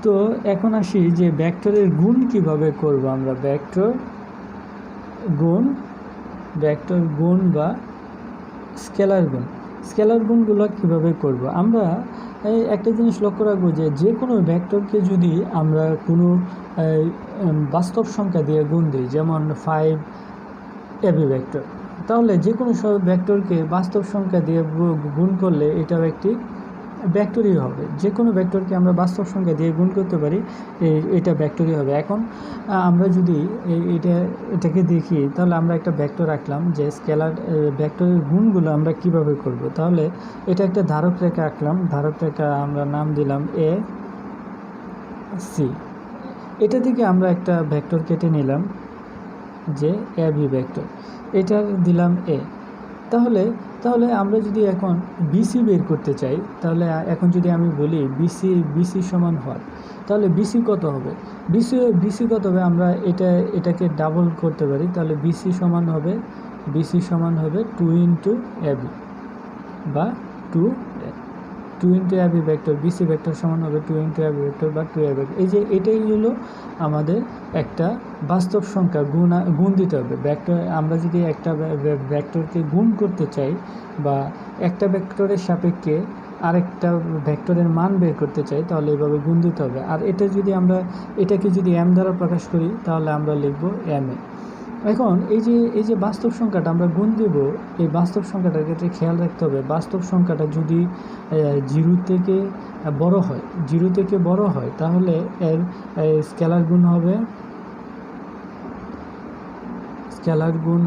S1: তো এখন আসি যে ভেক্টরের গুণ কিভাবে করব আমরা। ভেক্টর গুণ বা স্কেলার গুণগুলো কিভাবে করব। আমরা একটা জিনিস লক্ষ্য রাখবো যে কোনো ভেক্টরকে যদি আমরা কোনো বাস্তব সংখ্যা দিয়ে গুণ দিই, যেমন 5 এবি ভেক্টর, তাহলে যে কোনো সব ভেক্টরকে বাস্তব সংখ্যা দিয়ে গুণ করলে এটাও একটি ভেক্টরই হবে। যে কোনো ভেক্টরকে আমরা বাস্তব সংখ্যা দিয়ে গুণ করতে পারি, এটা ভেক্টরই হবে। এখন আমরা যদি এটাকে দেখি, তাহলে আমরা একটা ভেক্টর রাখলাম, যে স্কেলার ভেক্টরের গুণগুলো আমরা কিভাবে করব। তাহলে এটা একটা ধারক রেখা আঁকলাম, ধারক রেখা আমরা নাম দিলাম এ সি। এটা থেকে আমরা একটা ভেক্টর কেটে নিলাম, যে এ বি ভেক্টর, এটা দিলাম এ। তাহলে আমরা যদি এখন বিসি বের করতে চাই, তাহলে এখন যদি আমি বলি বিসি সমান হয়, তাহলে বিসি কত হবে, বিসি কত হবে, আমরা এটাকে ডাবল করতে পারি। তাহলে বিসি সমান হবে 2 ইন্টু এবি বা 2 into A B vector. BC vector সমান হবে 2 ইন্টু এবি ভেক্টর বা 2 এবি। এই যে এটাই হলো আমাদের একটা বাস্তব সংখ্যা গুণ দিতে হবে। ভেক্টর আমরা যদি একটা ভেক্টরকে গুণ করতে চাই, বা একটা ভেক্টরের সাপেক্ষে আরেকটা ভেক্টরের মান বের করতে চাই, তাহলে এইভাবে গুণ দিতে হবে। আর এটাকে যদি এম দ্বারা প্রকাশ করি, তাহলে আমরা লিখব এম এ। এখন এই যে বাস্তব সংখ্যাটা আমরা গুণ দেব, এই বাস্তব সংখ্যাটার ক্ষেত্রে খেয়াল রাখতে হবে, বাস্তব সংখ্যাটা যদি 0 থেকে বড় হয়, তাহলে এর স্কেলার গুণ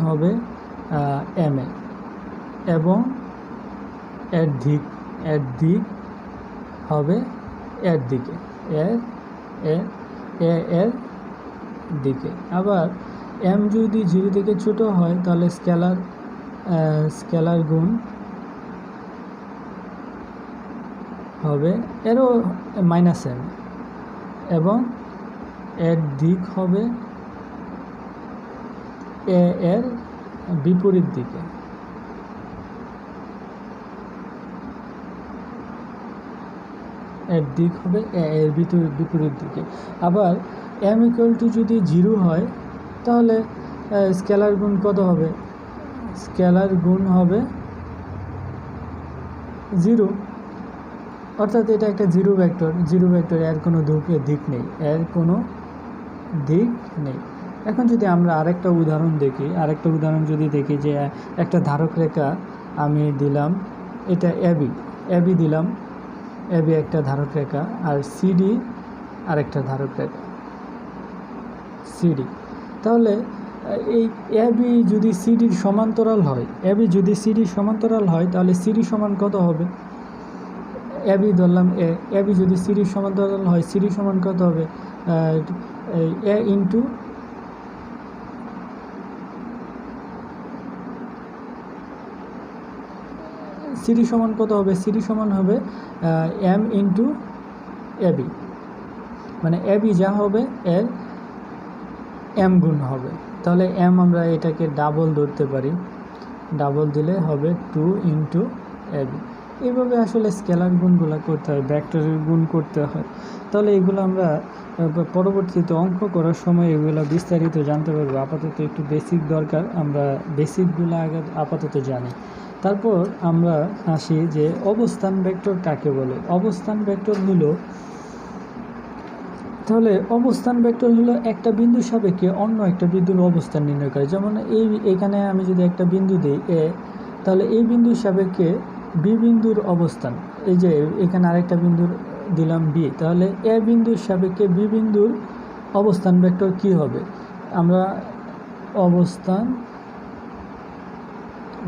S1: হবে এম এ, এবং এর দিক হবে এর দিকে। আবার এম যদি 0 থেকে ছোট হয়, তাহলে স্কেলার গুণ হবে এরও মাইনাস এম, এবং এর দিক হবে এর বিপরীত দিকে। এর দিক হবে এর বিপরীত দিকে। আবার এম ইকুয়াল টু যদি 0 হয়, তাহলে স্কেলার গুণ কত হবে, স্কেলার গুণ হবে 0, অর্থাৎ এটা একটা জিরো ভেক্টর, এর কোনো দিক নেই। এখন যদি আমরা আরেকটা উদাহরণ যদি দেখি, যে একটা ধারক রেখা আমি দিলাম, এটা এবি দিলাম, এবি একটা ধারক রেখা, আর সিডি আরেকটা ধারক রেখা সিডি। তাহলে এই এবি যদি সিডির সমান্তরাল হয়, তাহলে সিডি সমান কত হবে, এবি ধরলাম এবি যদি সিরিজ সমান্তরাল হয়, সিরিজ সমান কত হবে, এ ইন্টু সিরিজ সমান কত হবে, সিরিজ সমান হবে এম ইন্টু এবি, মানে এবি যা হবে এর এম গুণ হবে। তাহলে এম আমরা এটাকে ডাবল ধরতে পারি, ডাবল দিলে হবে 2 ইন্টু এবি। এইভাবে আসলে স্কেলার গুণগুলো করতে হয়, ভেক্টরের গুণ করতে হয়। তাহলে এগুলো আমরা পরবর্তীতে অঙ্ক করার সময় এগুলো বিস্তারিত জানতে পারবো। আপাতত একটু বেসিক দরকার, আমরা বেসিকগুলো আগে আপাতত জানি। তারপর আমরা আসি যে অবস্থান ভেক্টর কাকে বলে। অবস্থান ভেক্টর হলো, তাহলে অবস্থান ভেক্টর হলো একটা বিন্দু সাপেক্ষে অন্য একটা বিন্দুর অবস্থান নির্ণয় করে। যেমন এখানে আমি যদি একটা বিন্দু দিই এ, তাহলে এই বিন্দুর সাপেক্ষে বি বিন্দুর অবস্থান, এই যে এখানে আরেকটা বিন্দুর দিলাম বি, তাহলে এ বিন্দুর সাপেক্ষে বি বিন্দুর অবস্থান ভেক্টর কি হবে, আমরা অবস্থান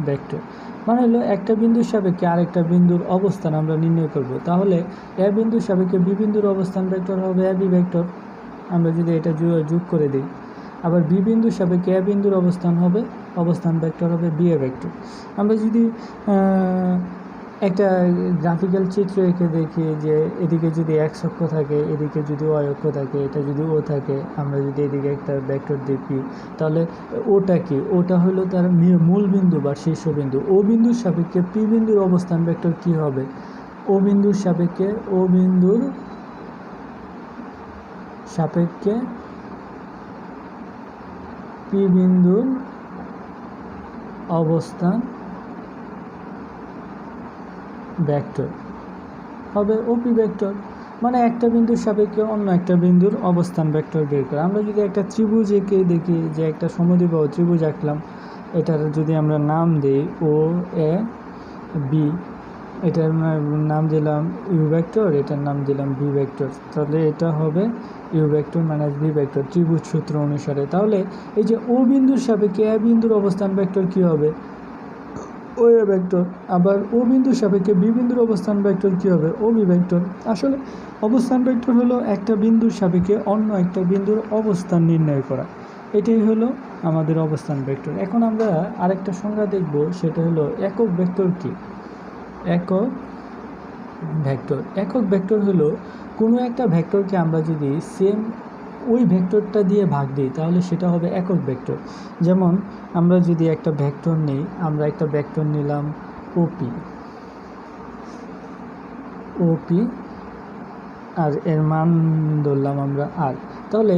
S1: ভেক্টর মানে হলো একটা বিন্দুর সাপেক্ষে আরেকটা বিন্দুর অবস্থান আমরা নির্ণয় করব। তাহলে এ বিন্দুর সাপেক্ষে বি বিন্দুর অবস্থান ভেক্টর হবে এ বি ভেক্টর, আমরা যদি এটা যোগ করে দিই। আবার বি বিন্দুর সাপেক্ষে এ বিন্দুর অবস্থান ভেক্টর হবে বি এ ভেক্টর। আমরা যদি একটা গ্রাফিক্যাল চিত্র এঁকে দেখি যে এদিকে যদি এক্স অক্ষ থাকে, এদিকে যদি ওয়াই অক্ষ থাকে, এটা যদি ও থাকে, আমরা যদি এদিকে একটা ভেক্টর দেখি, তাহলে ওটা কি, ওটা হলো তার মূল বিন্দু বা শীর্ষবিন্দু। ও বিন্দুর সাপেক্ষে পি বিন্দুর অবস্থান ভেক্টর কি হবে, ও বিন্দুর সাপেক্ষে পি বিন্দুর অবস্থান ভেক্টর হবে ওপি ভেক্টর। মানে একটা বিন্দুর সাপেক্ষে অন্য একটা বিন্দুর অবস্থান ভেক্টর বের করে। আমরা যদি একটা ত্রিভুজ এঁকে দেখি, যে একটা সমদ্বিবাহু ত্রিভুজ আঁকলাম, এটার যদি আমরা নাম দিই ও এ বি, এটার নাম দিলাম ইউ ভেক্টর, এটার নাম দিলাম বি ভেক্টর, তাহলে এটা হবে U vector minus B vector ত্রিভুজ সূত্র অনুসারে। তাহলে এই যে ও বিন্দুর সাপেক্ষে এ বিন্দুর অবস্থান ভেক্টর কি হবে, ও এ ভেক্টর। আবার ও বিন্দুর সাপেক্ষে বি বিন্দুর অবস্থান ভেক্টর কি হবে, ও বি ভেক্টর। আসলে অবস্থান ভেক্টর হলো একটা বিন্দুর সাপেক্ষে অন্য একটা বিন্দুর অবস্থান নির্ণয় করা, এটাই হলো আমাদের অবস্থান ভেক্টর। এখন আমরা আরেকটা সংজ্ঞা দেখব, সেটা হলো একক ভেক্টর কি। একক ভেক্টর হলো কোনো একটা ভেক্টরকে আমরা যদি সেম ওই ভেক্টরটা দিয়ে ভাগ দিই, তাহলে সেটা হবে একক ভেক্টর। যেমন আমরা যদি একটা ভেক্টর নিই, আমরা একটা ভেক্টর নিলাম ওপি আর এর মান ধরলাম আমরা আর। তাহলে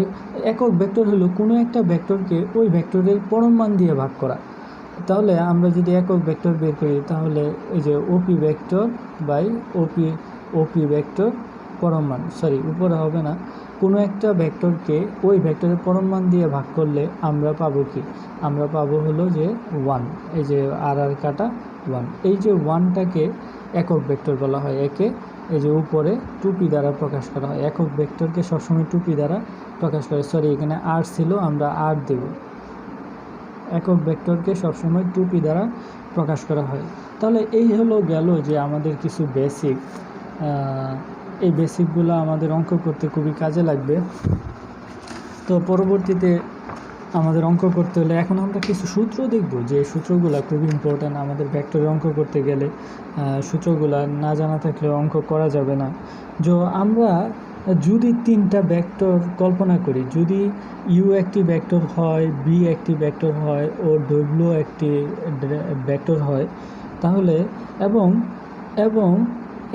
S1: একক ভেক্টর হলো কোনো একটা ভেক্টরকে ওই ভেক্টরের পরম মান দিয়ে ভাগ করা। তাহলে আমরা যদি একক ভেক্টর বের করি, তাহলে এই যে ওপি ভেক্টর বাই ওপি ভেক্টর পরম মান, উপরে হবে না, কোনো একটা ভেক্টরকে ওই ভেক্টরের পরম মান দিয়ে ভাগ করলে আমরা পাবো কি, আমরা পাবো হলো যে 1, এই যে আর কাটা 1, এই যে 1টাকে একক ভেক্টর বলা হয়। একে এই যে উপরে টুপি দ্বারা প্রকাশ করা হয়, একক ভেক্টরকে সবসময় টুপি দ্বারা প্রকাশ করে, এখানে আর ছিল, আমরা আর দেব, একক ভেক্টরকে সবসময় টুপি দ্বারা প্রকাশ করা হয়। তাহলে এই হলো গেল যে আমাদের কিছু বেসিক, এই বেসিকগুলো আমাদের অঙ্ক করতে খুবই কাজে লাগবে। তো পরবর্তীতে আমাদের অঙ্ক করতে হলে এখন আমরা কিছু সূত্র দেখব, যে সূত্রগুলো খুবই ইম্পর্ট্যান্ট আমাদের ভেক্টরের অঙ্ক করতে গেলে। সূত্রগুলো না জানা থাকলে অঙ্ক করা যাবে না। যে আমরা যদি 3টা ভেক্টর কল্পনা করি, যদি ইউ একটি ভেক্টর হয়, বি একটি ভেক্টর হয় ও ডব্লিউ একটি ভেক্টর হয়, তাহলে এবং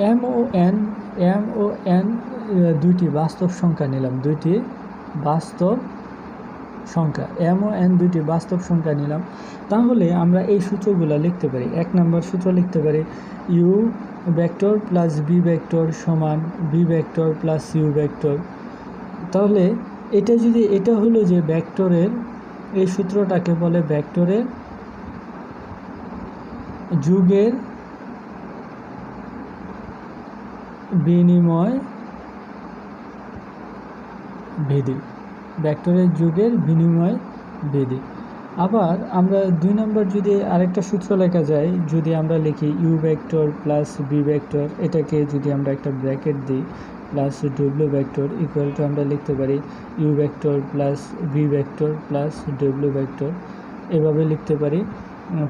S1: এম ও এন দুইটি বাস্তব সংখ্যা নিলাম, দুইটি বাস্তব সংখ্যা, এম ও এন দুইটি বাস্তব সংখ্যা নিলাম, তাহলে আমরা এই সূত্রগুলো লিখতে পারি। 1 নম্বর সূত্র লিখতে পারি U vector plus B vector সমান B vector plus U vector. তাহলে এটা হলো যে ভেক্টরের, এই সূত্রটাকে বলে ভেক্টরের যুগের বিনিময় বিধি, ভেক্টরের যুগের বিনিময় বিধি। আবার আমরা 2 নম্বর যদি আরেকটা সূত্র লেখা যায়, যদি আমরা লিখি U vector plus B vector, এটাকে যদি আমরা একটা ব্র্যাকেট দিই plus W vector equal to আমরা লিখতে পারি U vector plus B vector plus W vector, এভাবে লিখতে পারি।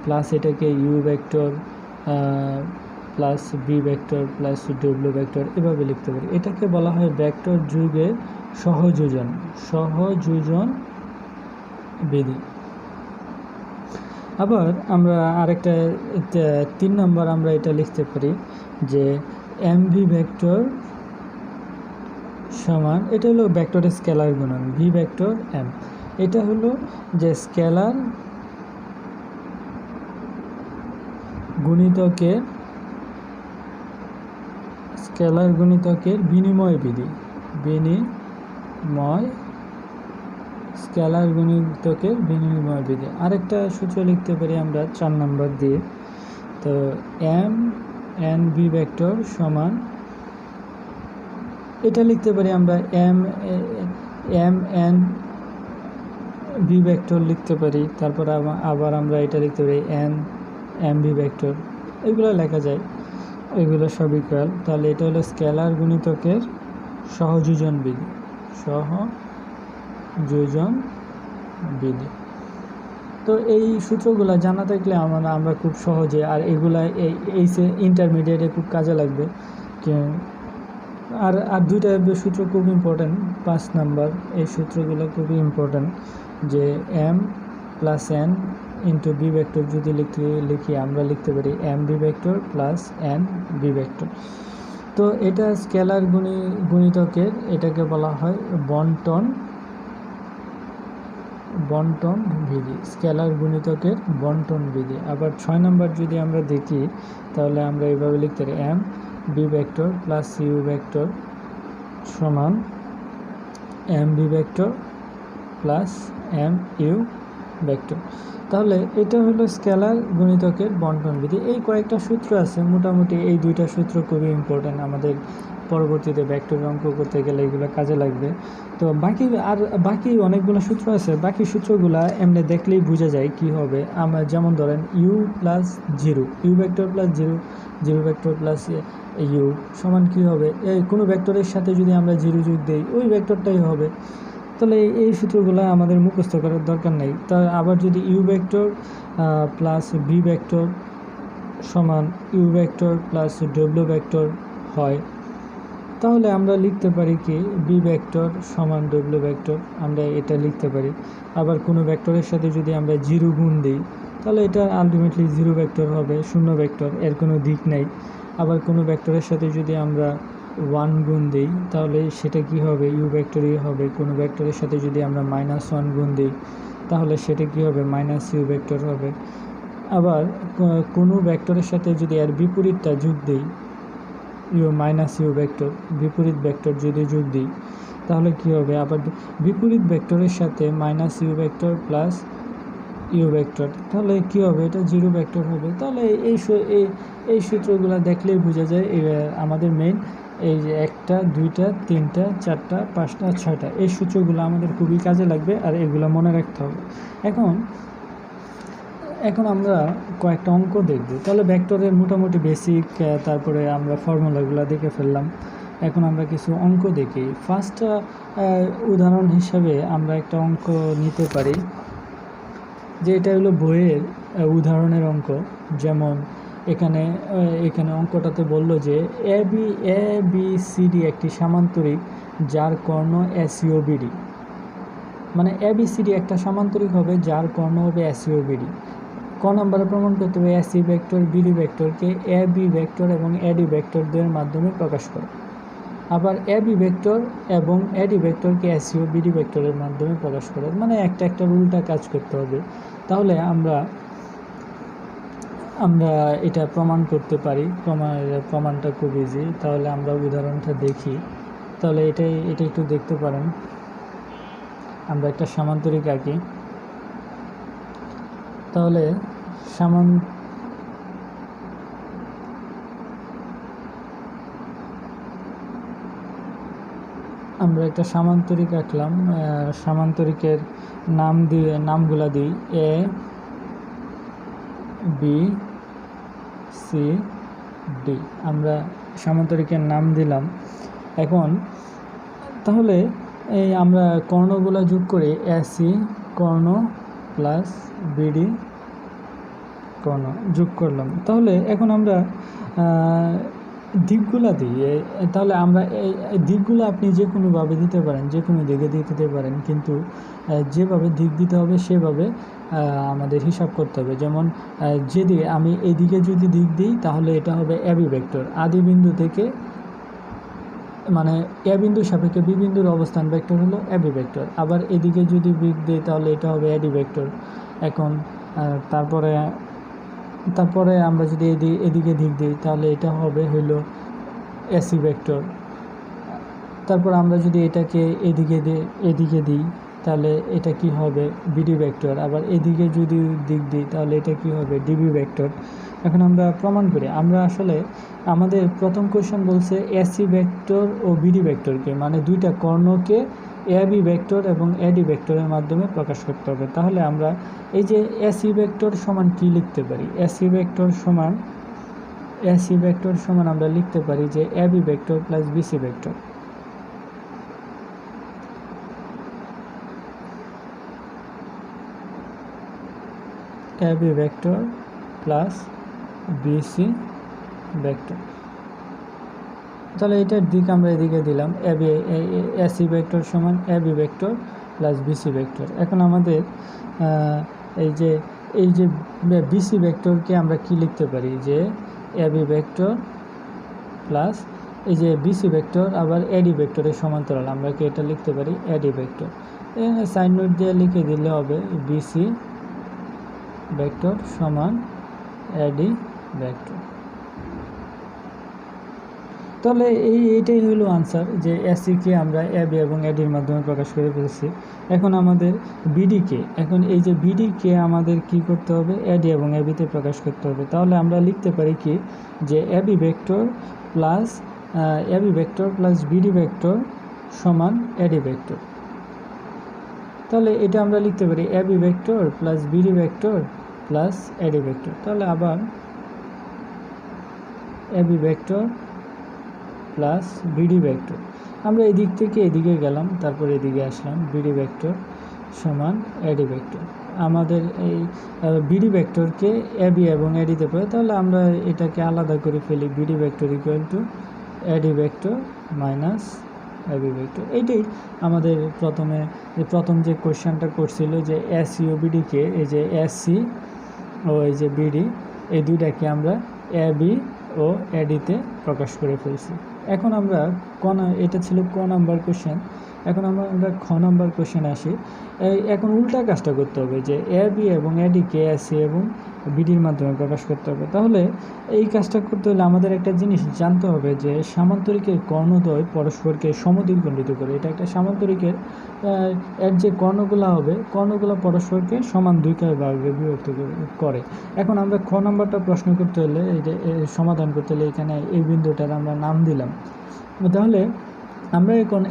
S1: প্লাস এটাকে U vector plus B vector plus W vector এভাবে লিখতে পারি। এটাকে বলা হয় ভেক্টর যুগের সহযোজন বিধি। আবার আমরা আরেকটা 3 নম্বর আমরা এটা লিখতে পারি যে এম ভি ভেক্টর সমান, এটা হলো ভেক্টরের স্কেলার গুণন ভি ভেক্টর এম। এটা হলো যে স্কেলার গুণিতকের বিনিময় বিধি, স্কেলার গুণিতকের বিনিময় বিধি। আরেকটা সূত্র লিখতে পারি আমরা 4 নম্বর দিয়ে, তো এম এন বি ভেক্টর সমান, এটা লিখতে পারি আমরা এম এন বি ভেক্টর লিখতে পারি। তারপর আবার আমরা এটা লিখতে পারি এন এম বি ভেক্টর, এগুলো লেখা যায়, এগুলো সব ইকুয়াল। তাহলে এটা হলো স্কেলার গুণিতকের সহযোজন বিধি। তো এই সূত্রগুলো জানা থাকলে আমরা খুব সহজে, আর এগুলা এই ইন্টারমিডিয়েটে খুব কাজে লাগবে। আর দুইটা সূত্র খুব ইম্পর্টেন্ট, 5 নাম্বার এই সূত্রগুলো খুবই ইম্পর্টেন্ট, যে M plus N into B vector যদি লিখি আমরা লিখতে পারি M B vector plus N B vector. তো এটা স্কেলার গুণিতকের, এটাকে বলা হয় বন্টন বিধি, স্কেলার গুণিতকের বন্টন বিধি। আবার 6 নম্বর যদি আমরা দেখি তাহলে আমরা এইভাবে লিখতে পারি M B vector plus U vector সমান M B vector plus M U vector. তাহলে এটা হলো স্কেলার গুণিতকের বন্টন বিধি। এই কয়েকটা সূত্র আছে, মোটামুটি এই দুইটা সূত্র খুবই ইম্পর্টেন্ট, আমাদের পরবর্তীতে ভেক্টরের অঙ্ক করতে গেলে এগুলো কাজে লাগবে। তো বাকি অনেকগুলো সূত্র আছে, বাকি সূত্রগুলো এমনি দেখলেই বোঝা যায় কি হবে। আমরা যেমন ধরেন U plus zero, U vector plus zero vector plus U সমান কি হবে, কোনো ভেক্টরের সাথে যদি আমরা জিরো যোগ দিই ওই ভেক্টরটাই হবে। তাহলে এই সূত্রগুলো আমাদের মুখস্থ করার দরকার নেই। তা আবার যদি U vector plus B vector সমান U vector plus W vector হয়, তাহলে আমরা লিখতে পারি কি বি ভেক্টর সমান ডব্লিউ ভেক্টর, আমরা এটা লিখতে পারি। আবার কোনো ভেক্টরের সাথে যদি আমরা জিরো গুণ দিই তাহলে এটা আলটিমেটলি জিরো ভেক্টর হবে, শূন্য ভেক্টর, এর কোনো দিক নেই। আবার কোনো ভেক্টরের সাথে যদি আমরা 1 গুণ দিই তাহলে সেটা কি হবে, ইউ ভেক্টরই হবে। কোনো ভেক্টরের সাথে যদি আমরা -1 গুণ দিই তাহলে সেটা কি হবে, মাইনাস ইউ ভেক্টর হবে। আবার কোনো ভেক্টরের সাথে যদি এর বিপরীতটা যোগ দিই, মাইনাস ইউ ভেক্টর, বিপরীত ভেক্টর যদি যোগ দিই তাহলে কি হবে, আবার বিপরীত ভেক্টরের সাথে minus U vector plus U vector, তাহলে কি হবে, এটা জিরো ভেক্টর হবে। তাহলে এই সূত্রগুলো দেখলেই বোঝা যায় আমাদের মেইন এই যে 1টা 2টা 3টা 4টা 5টা 6টা এই সূত্রগুলো আমাদের খুবই কাজে লাগবে, আর এগুলো মনে রাখতে হবে। এখন আমরা কয়েকটা অঙ্ক দেখব। তাহলে ভেক্টরের মোটামুটি বেসিক, তারপরে আমরা ফর্মুলাগুলো দেখে ফেললাম। এখন আমরা কিছু অঙ্ক দেখি। ফার্স্ট উদাহরণ হিসাবে আমরা একটা অঙ্ক নিতে পারি, যে এটা হলো বইয়ের উদাহরণের অঙ্ক। যেমন এখানে অঙ্কটাতে বলল যে এ বি সি ডি একটি সামান্তরিক যার কর্ণ এসিও বিডি, মানে এ বি সি ডি একটা সামান্তরিক হবে যার কর্ণ হবে এসিও বিডি। ক নম্বরে প্রমাণ করতে হবে এসি ভেক্টর বিডি ভেক্টরকে এ বি ভেক্টর এবং এডি ভেক্টরদের মাধ্যমে প্রকাশ করে। আবার এ বি ভেক্টর এবং এডি ভেক্টরকে এসিও বিডি ভেক্টরের মাধ্যমে প্রকাশ করে, মানে একটা উল্টা কাজ করতে হবে। তাহলে আমরা এটা প্রমাণ করতে পারি, প্রমাণটা খুব ইজি। তাহলে আমরা উদাহরণটা দেখি। তাহলে এটা একটু দেখতে পারেন। আমরা একটা সামান্তরিক আঁকি। তাহলে আমরা একটা সামান্তরিক আঁকলাম, সামান্তরিকের নামগুলা দিই এ বি সি ডি। আমরা সামান্তরিকের নাম দিলাম। এখন তাহলে এই আমরা কর্ণগুলা যোগ করি, এসি কর্ণ প্লাস বিডি কর্ণ যোগ করলাম। তাহলে এখন আমরা দিকগুলা দিই। তাহলে আমরা এই দিকগুলো আপনি যে কোনোভাবে দিতে পারেন, যে কোনো দিকে দিতে পারেন, কিন্তু যেভাবে দিক দিতে হবে সেভাবে আমাদের হিসাব করতে হবে। যেমন যেদিকে আমি এদিকে যদি দিক দিই তাহলে এটা হবে এবি ভেক্টর, আদি বিন্দু থেকে মানে এ বিন্দুর সাপেক্ষে বি বিন্দুর অবস্থান ভেক্টর হলো এবি ভেক্টর। আবার এদিকে যদি দিক দিই তাহলে এটা হবে এডি ভেক্টর। এখন তারপরে আমরা যদি এদিকে দিক দিই তাহলে এটা হবে হইলো এসি ভেক্টর। তারপর আমরা যদি এটাকে এদিকে দিই তাহলে এটা কি হবে বিডি ভেক্টর। আবার এদিকে যদি দিক দিই তাহলে এটা কি হবে ডিবি ভেক্টর। এখন আমরা প্রমাণ করি। আমরা আসলে আমাদের প্রথম কোয়েশ্চন বলছে এসি ভেক্টর ও বিডি ভেক্টরকে, মানে দুইটা কর্ণকে এবি ভেক্টর এবং এডি ভেক্টরের মাধ্যমে প্রকাশ করতে হবে। তাহলে আমরা এই যে এসি ভেক্টর সমান কি লিখতে পারি, এসি ভেক্টর সমান আমরা লিখতে পারি যে AB vector plus BC vector. A B vector plus BC vector. তাহলে এটার দিক আমরা এদিকে দিলাম, এসি ভেক্টর সমান AB vector plus BC vector. এখন আমাদের এই যে বিসি ভেক্টরকে আমরা কি লিখতে পারি যে এবি ভেক্টর প্লাস এই যে বিসি ভেক্টর আবার এডি ভেক্টরের সমান্তরাল, আমরা কি এটা লিখতে পারি এডি ভেক্টর। এখানে সাইন নোট দিয়ে লিখে দিলে হবে বিসি ভেক্টর সমান এডি ভেক্টর। তাহলে এইটাই হলো আনসার, যে এসিকে আমরা এবি এবং এডির মাধ্যমে প্রকাশ করে ফেলছি। এখন আমাদের বিডিকে, এখন এই যে বিডিকে আমাদের কি করতে হবে এডি এবং এবিতে প্রকাশ করতে হবে। তাহলে আমরা লিখতে পারি কি যে AB vector plus B D vector সমান এডি ভেক্টর। তাহলে এটা আমরা লিখতে পারি A B vector plus B D vector plus A D vector. তাহলে আবার A B vector plus B D vector, আমরা এদিক থেকে এদিকে গেলাম, তারপর এদিকে আসলাম, বিডি ভেক্টর সমান এডি ভেক্টর। আমাদের এই বিডি ভেক্টরকে এবি এবং এডিতে পাই, তাহলে আমরা এটাকে আলাদা করে ফেলি, BD vector equal to AD vector minus AB vector. এইটাই আমাদের প্রথম যে কোশ্চেনটা করছিল যে এসি ও বিডিকে, এই যে এসি ও এই যে বিডি এই দুইটাকে আমরা এবি ও এডিতে প্রকাশ করে ফেলছি। এখন আমরা এটা ছিল ক নাম্বার কোশ্চেন। এখন আমরা খ নাম্বার কোশ্চেনে আসি। এখন উল্টা কাজটা করতে হবে যে এবি এবং এডিকে এসি এবং বিডির মাধ্যমে প্রকাশ করতে হবে। তাহলে এই কাজটা করতে হলে আমাদের একটা জিনিস জানতে হবে যে সামান্তরিকের কর্ণদ্বয় পরস্পরকে সমদ্বিখণ্ডিত করে। এটা একটা সামান্তরিকের এর যে কর্ণগুলো পরস্পরকে সমান দুই ভাগে বিভক্ত করে। এখন আমরা খ নাম্বারটা প্রশ্ন করতে হলে এই যে সমাধান করতে হলে এখানে এই বিন্দুটার আমরা নাম দিলাম। তাহলে আমরা এখন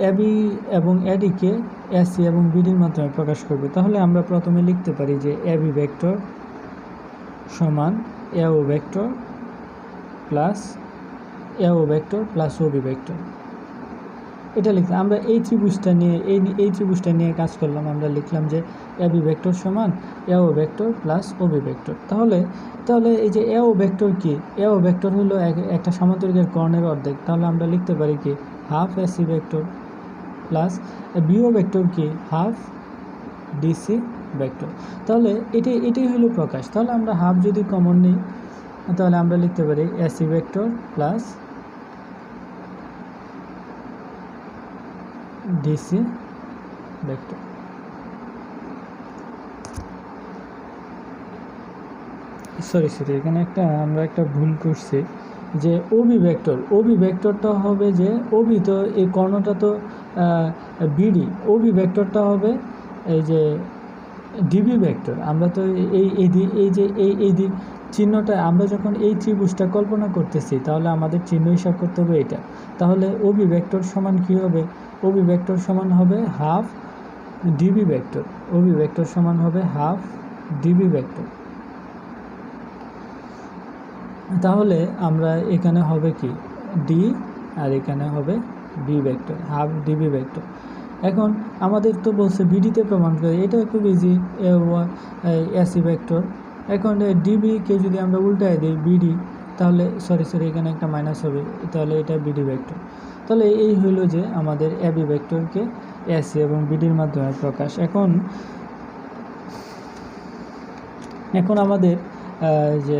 S1: এবি এবং এডিকে এসি এবং বিডির মাধ্যমে প্রকাশ করব। তাহলে আমরা প্রথমে লিখতে পারি যে এবি ভেক্টর সমান এও ভেক্টর প্লাস ওবি ভেক্টর। এটা লিখলাম। আমরা এই ত্রিভুজটা নিয়ে কাজ করলাম। আমরা লিখলাম যে এবি ভেক্টর সমান এও ভেক্টর প্লাস ওবি ভেক্টর। তাহলে এই যে এও ভেক্টর কি, এও ভেক্টর হলো একটা সামান্তরিকের কর্ণের অর্ধেক। তাহলে আমরা লিখতে পারি কি half AC vector plus BO vector কি হাফ ডিসি ভেক্টর। তাহলে এটাই হলো প্রকাশ। তাহলে আমরা হাফ যদি কমন নিই তাহলে আমরা লিখতে পারি AC vector plus DC vector. Sorry এখানে আমরা একটা ভুল করছি যে ওবি ভেক্টরটা হবে যে ওবি, তো এই কর্ণটা তো বিডি, ওবি ভেক্টরটা হবে এই যে ডিবি ভেক্টর। আমরা তো এই দিক চিহ্নটা আমরা যখন এই ত্রিভুজটা কল্পনা করতেছি তাহলে আমাদের চিহ্ন হিসাব করতে হবে এটা। তাহলে ওবি ভেক্টর সমান কি হবে? ওবি ভেক্টর সমান হবে half DB vector. OB vector সমান হবে হাফ ডিবি ভেক্টর। তাহলে আমরা এখানে হবে কি ডি আর এখানে হবে B vector, half DB vector. এখন আমাদের তো বলছে বিডিতে প্রমাণ করে, এটা খুব ইজি, এসি ভেক্টর। এখন ডিবিকে যদি আমরা উল্টায় দিই বিডি, তাহলে সরি এখানে একটা মাইনাস হবে, তাহলে এটা বিডি ভেক্টর। তাহলে এই হইল যে আমাদের এবি ভেক্টরকে এসি এবং বিডির মাধ্যমে প্রকাশ। এখন আমাদের যে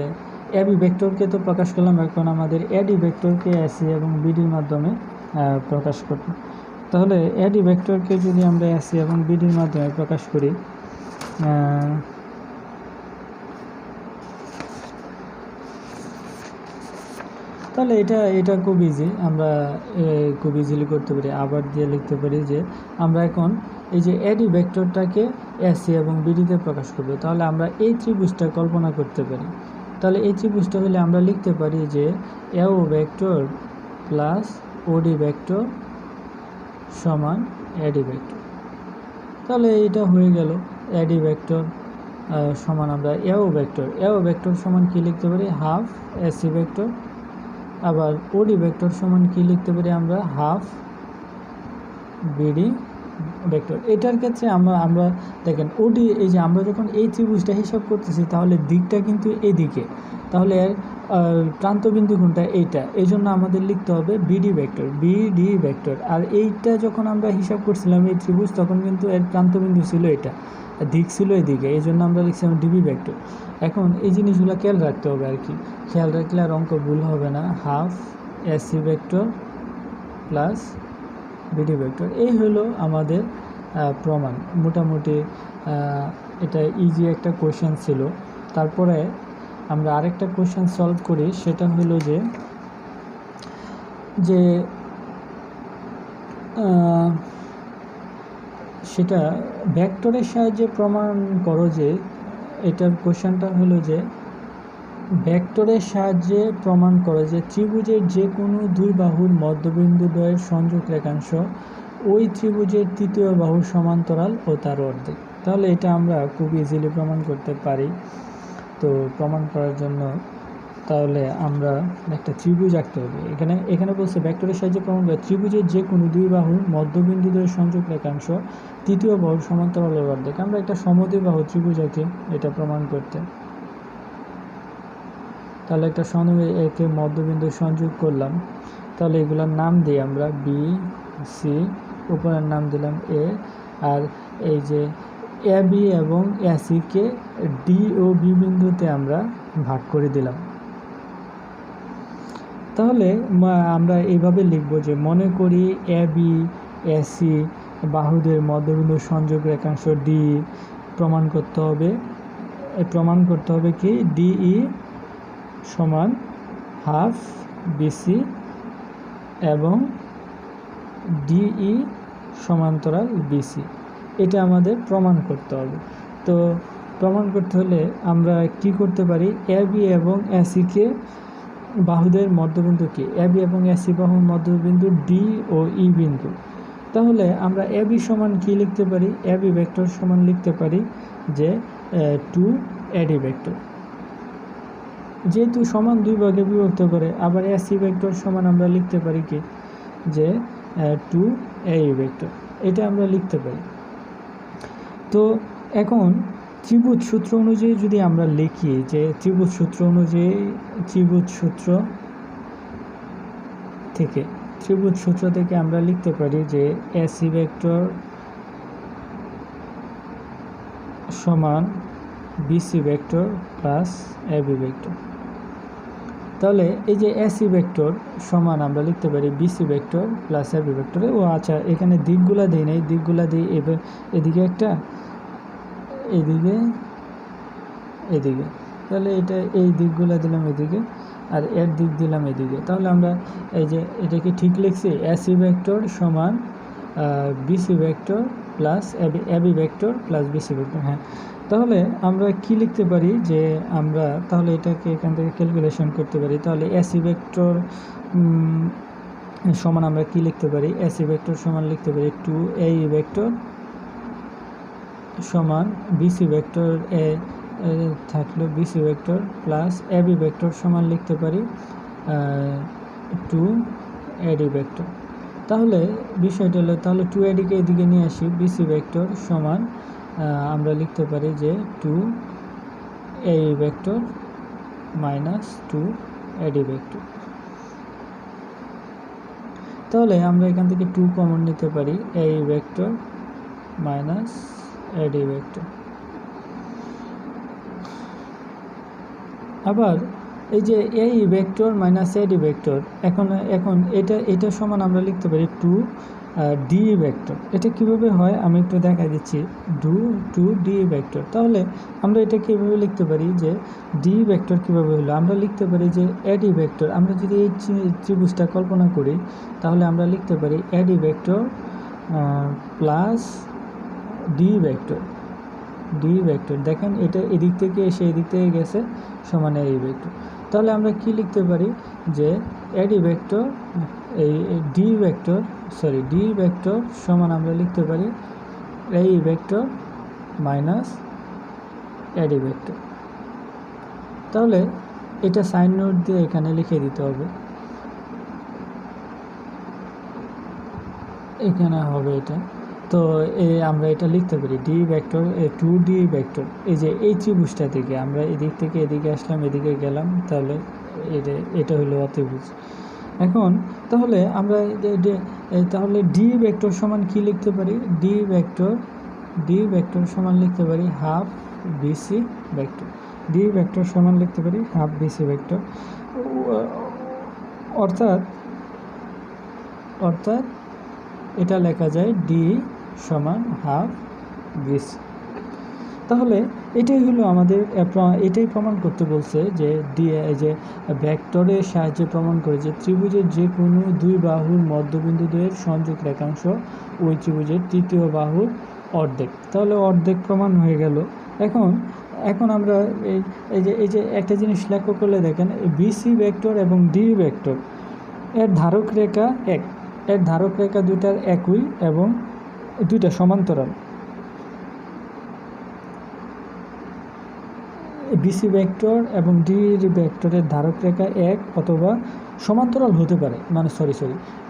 S1: এবি ভেক্টরকে তো প্রকাশ করলাম, এখন আমাদের এডি ভেক্টরকে এসি এবং বিডির মাধ্যমে প্রকাশ করব। তাহলে এডি ভেক্টরকে যদি আমরা এসি এবং বিডির মাধ্যমে প্রকাশ করি, তাহলে এটা খুব ইজি, আমরা খুব ইজিলি করতে পারি। আবার দিয়ে লিখতে পারি যে আমরা এখন এই যে এডি ভেক্টরটাকে এসি এবং বিডিতে প্রকাশ করব। তাহলে আমরা এই ত্রিভুজটা কল্পনা করতে পারি। তাহলে এই ত্রিভুজটা হলে আমরা লিখতে পারি যে এও ভেক্টর প্লাস ওডি ভেক্টর সমান এডি ভেক্টর। তাহলে এটা হয়ে গেল এডি ভেক্টর সমান আমরা এও ভেক্টর সমান কি লিখতে পারি? Half AC vector. আবার ওডি ভেক্টর সমান কি লিখতে পারি আমরা? Half BD vector. এটার ক্ষেত্রে আমরা দেখেন ওডি, এই যে আমরা যখন এই ত্রিভুজটা হিসাব করতেছি তাহলে দিকটা কিন্তু এদিকে, তাহলে এর প্রান্তবিন্দু কোনটা? এইটা, এই জন্য আমাদের লিখতে হবে বিডি ভেক্টর। আর এইটা যখন আমরা হিসাব করছিলাম এই ত্রিভুজ, তখন কিন্তু এর প্রান্তবিন্দু ছিল এটা, দিক ছিল এদিকে, এই জন্য আমরা লিখছিলাম ডিবি ভেক্টর। এখন এই জিনিসগুলো খেয়াল রাখতে হবে আর কি, খেয়াল রাখলে আর অঙ্ক ভুল হবে না। Half AC vector plus B D vector, এই হলো আমাদের প্রমাণ। মোটামুটি এটা ইজি একটা কোয়েশ্চেন ছিল। তারপরে আমরা আরেকটা কোয়েশ্চেন সলভ করি, সেটা হলো যে সেটা ভেক্টরের সাহায্যে প্রমাণ করো যে, এটার কোয়েশ্চেনটা হলো যে ভেক্টরের সাহায্যে প্রমাণ করো যে ত্রিভুজের যে কোনো দুই বাহুর মধ্যবিন্দু দ্বয়ের সংযোগ রেখাংশ ওই ত্রিভুজের তৃতীয় বাহুর সমান্তরাল ও তার অর্ধেক। তাহলে এটা আমরা খুব ইজিলি প্রমাণ করতে পারি। তো প্রমাণ করার জন্য তাহলে আমরা একটা ত্রিভুজ আঁকতে হবে। এখানে বলছে ভেক্টরের সাহায্যে প্রমাণ করে ত্রিভুজের যে কোনো দুই বাহুর মধ্যবিন্দু দ্বয়ের সংযোগ রেখাংশ তৃতীয় বাহুর সমান্তরাল ও অর্ধেক। আমরা একটা সমদ্বিবাহু ত্রিভুজ আঁকি এটা প্রমাণ করতে। তাহলে একটা একে মধ্যবিন্দু সংযোগ করলাম, তাহলে এগুলোর নাম দিই আমরা বি সি, উপরের নাম দিলাম এ, আর এই যে এ বি এবং এসিকে ডি ও বি বিন্দুতে আমরা ভাগ করে দিলাম। তাহলে আমরা এইভাবে লিখব যে মনে করি এ বি এসি বাহুদের মধ্যবিন্দু সংযোগ রেখাংশ ডি প্রমাণ করতে হবে কি ডিই সমান হাফ বিসি এবং ডিই সমান্তরাল বিসি। এটা আমাদের প্রমাণ করতে হবে। তো প্রমাণ করতে হলে আমরা কি করতে পারি? এ বি এবং এসিকে বাহুদের মধ্যবিন্দু কি? এ বি এবং এসি বাহুর মধ্যবিন্দু ডি ও ই বিন্দু। তাহলে আমরা এ বি সমান কি লিখতে পারি? এ বি ভেক্টর সমান লিখতে পারি যে 2 এডি ভেক্টর, যেহেতু সমান দুই ভাগে বিভক্ত করে। আবার এসি ভেক্টর সমান আমরা লিখতে পারি কি যে 2 এই ভেক্টর, এটা আমরা লিখতে পারি। তো এখন ত্রিভুজ সূত্র অনুযায়ী যদি আমরা লিখি যে ত্রিভুজ সূত্র থেকে আমরা লিখতে পারি যে এসি ভেক্টর সমান BC vector plus AB vector. তাহলে এই যে এসি ভেক্টর সমান আমরা লিখতে পারি BC vector plus AB vector. ও আচ্ছা, এখানে দিকগুলা দিই নাই, দিকগুলা দিই এদিকে একটা, এদিকে। তাহলে এই দিকগুলা দিলাম এদিকে, আর এর দিক দিলাম এদিকে। তাহলে আমরা এই যে এটাকে ঠিক লিখছি, এসি ভেক্টর সমান BC vector plus AB vector plus BC vector. হ্যাঁ, তাহলে আমরা কি লিখতে পারি যে আমরা তাহলে এটাকে এখান থেকে ক্যালকুলেশন করতে পারি। তাহলে এসি ভেক্টর সমান আমরা কি লিখতে পারি? এসি ভেক্টর সমান লিখতে পারি 2 এই ভেক্টর সমান বিসি ভেক্টর থাকলো BC vector plus AB vector সমান লিখতে পারি 2 এডি ভেক্টর। তাহলে বিষয়টা হলো, তাহলে 2 এডিকে এদিকে নিয়ে আসি, বিসি ভেক্টর সমান আমরা লিখতে পারি যে 2 এ ভেক্টর মাইনাস 2 এডি ভেক্টর। তাহলে আমরা এখান থেকে 2 কমন নিতে পারি, এ ভেক্টর মাইনাস এডি ভেক্টর। আবার এই যে এই ভেক্টর মাইনাস এডি ভেক্টর, এখন এটা সমান আমরা লিখতে পারি 2 ডি ভেক্টর। এটা কিভাবে হয় আমি একটু দেখাই দিচ্ছি, 2 ডি ভেক্টর। তাহলে আমরা এটা কিভাবে লিখতে পারি যে ডি ভেক্টর কিভাবে হলো? আমরা লিখতে পারি যে এডি ভেক্টর, আমরা যদি এই ত্রিভুজটা কল্পনা করি তাহলে আমরা লিখতে পারি এডি vector plus D vector. D vector দেখেন এটা এদিক থেকে এসে এদিক থেকে গেছে সমান এই ভেক্টর। তাহলে আমরা কি লিখতে পারি যে এডি ভেক্টর এই ডি ভেক্টর সমান আমরা লিখতে পারি এই ভেক্টর মাইনাস এডি ভেক্টর। তাহলে এটা সাইন নোট দিয়ে এখানে লিখে দিতে হবে, এখানে হবে এটা। তো আমরা এটা লিখতে পারি ডি ভেক্টর 2 ডি ভেক্টর। এই যে এই ত্রিভুজটা থেকে আমরা এদিক থেকে এদিকে আসলাম, এদিকে গেলাম, তাহলে এটা হলো অত্রিভুজ। এখন তাহলে আমরা তাহলে ডি ভেক্টর সমান কি লিখতে পারি? ডি ভেক্টর সমান লিখতে পারি half BC vector. D vector সমান লিখতে পারি হাফ বিসি ভেক্টর, অর্থাৎ এটা লেখা যায় ডি সমান হাফ বিসি। তাহলে এটাই হলো আমাদের এটাই প্রমাণ করতে বলছে যে যে ভেক্টরের সাহায্যে প্রমাণ করে যে ত্রিভুজের যে কোনো দুই বাহুর মধ্যবিন্দুদের সংযোগ রেখাংশ ওই ত্রিভুজের তৃতীয় বাহুর অর্ধেক। তাহলে অর্ধেক প্রমাণ হয়ে গেল। এখন আমরা এই যে একটা জিনিস লক্ষ্য করলে দেখেন, বিসি ভেক্টর এবং ডি ভেক্টর এর ধারক রেখা দুইটার একই এবং দুইটা সমান্তরাল। বিসি ভেক্টর এবং ডি ভেক্টরের ধারক রেখা এক অথবা সমান্তরাল হতে পারে, মানে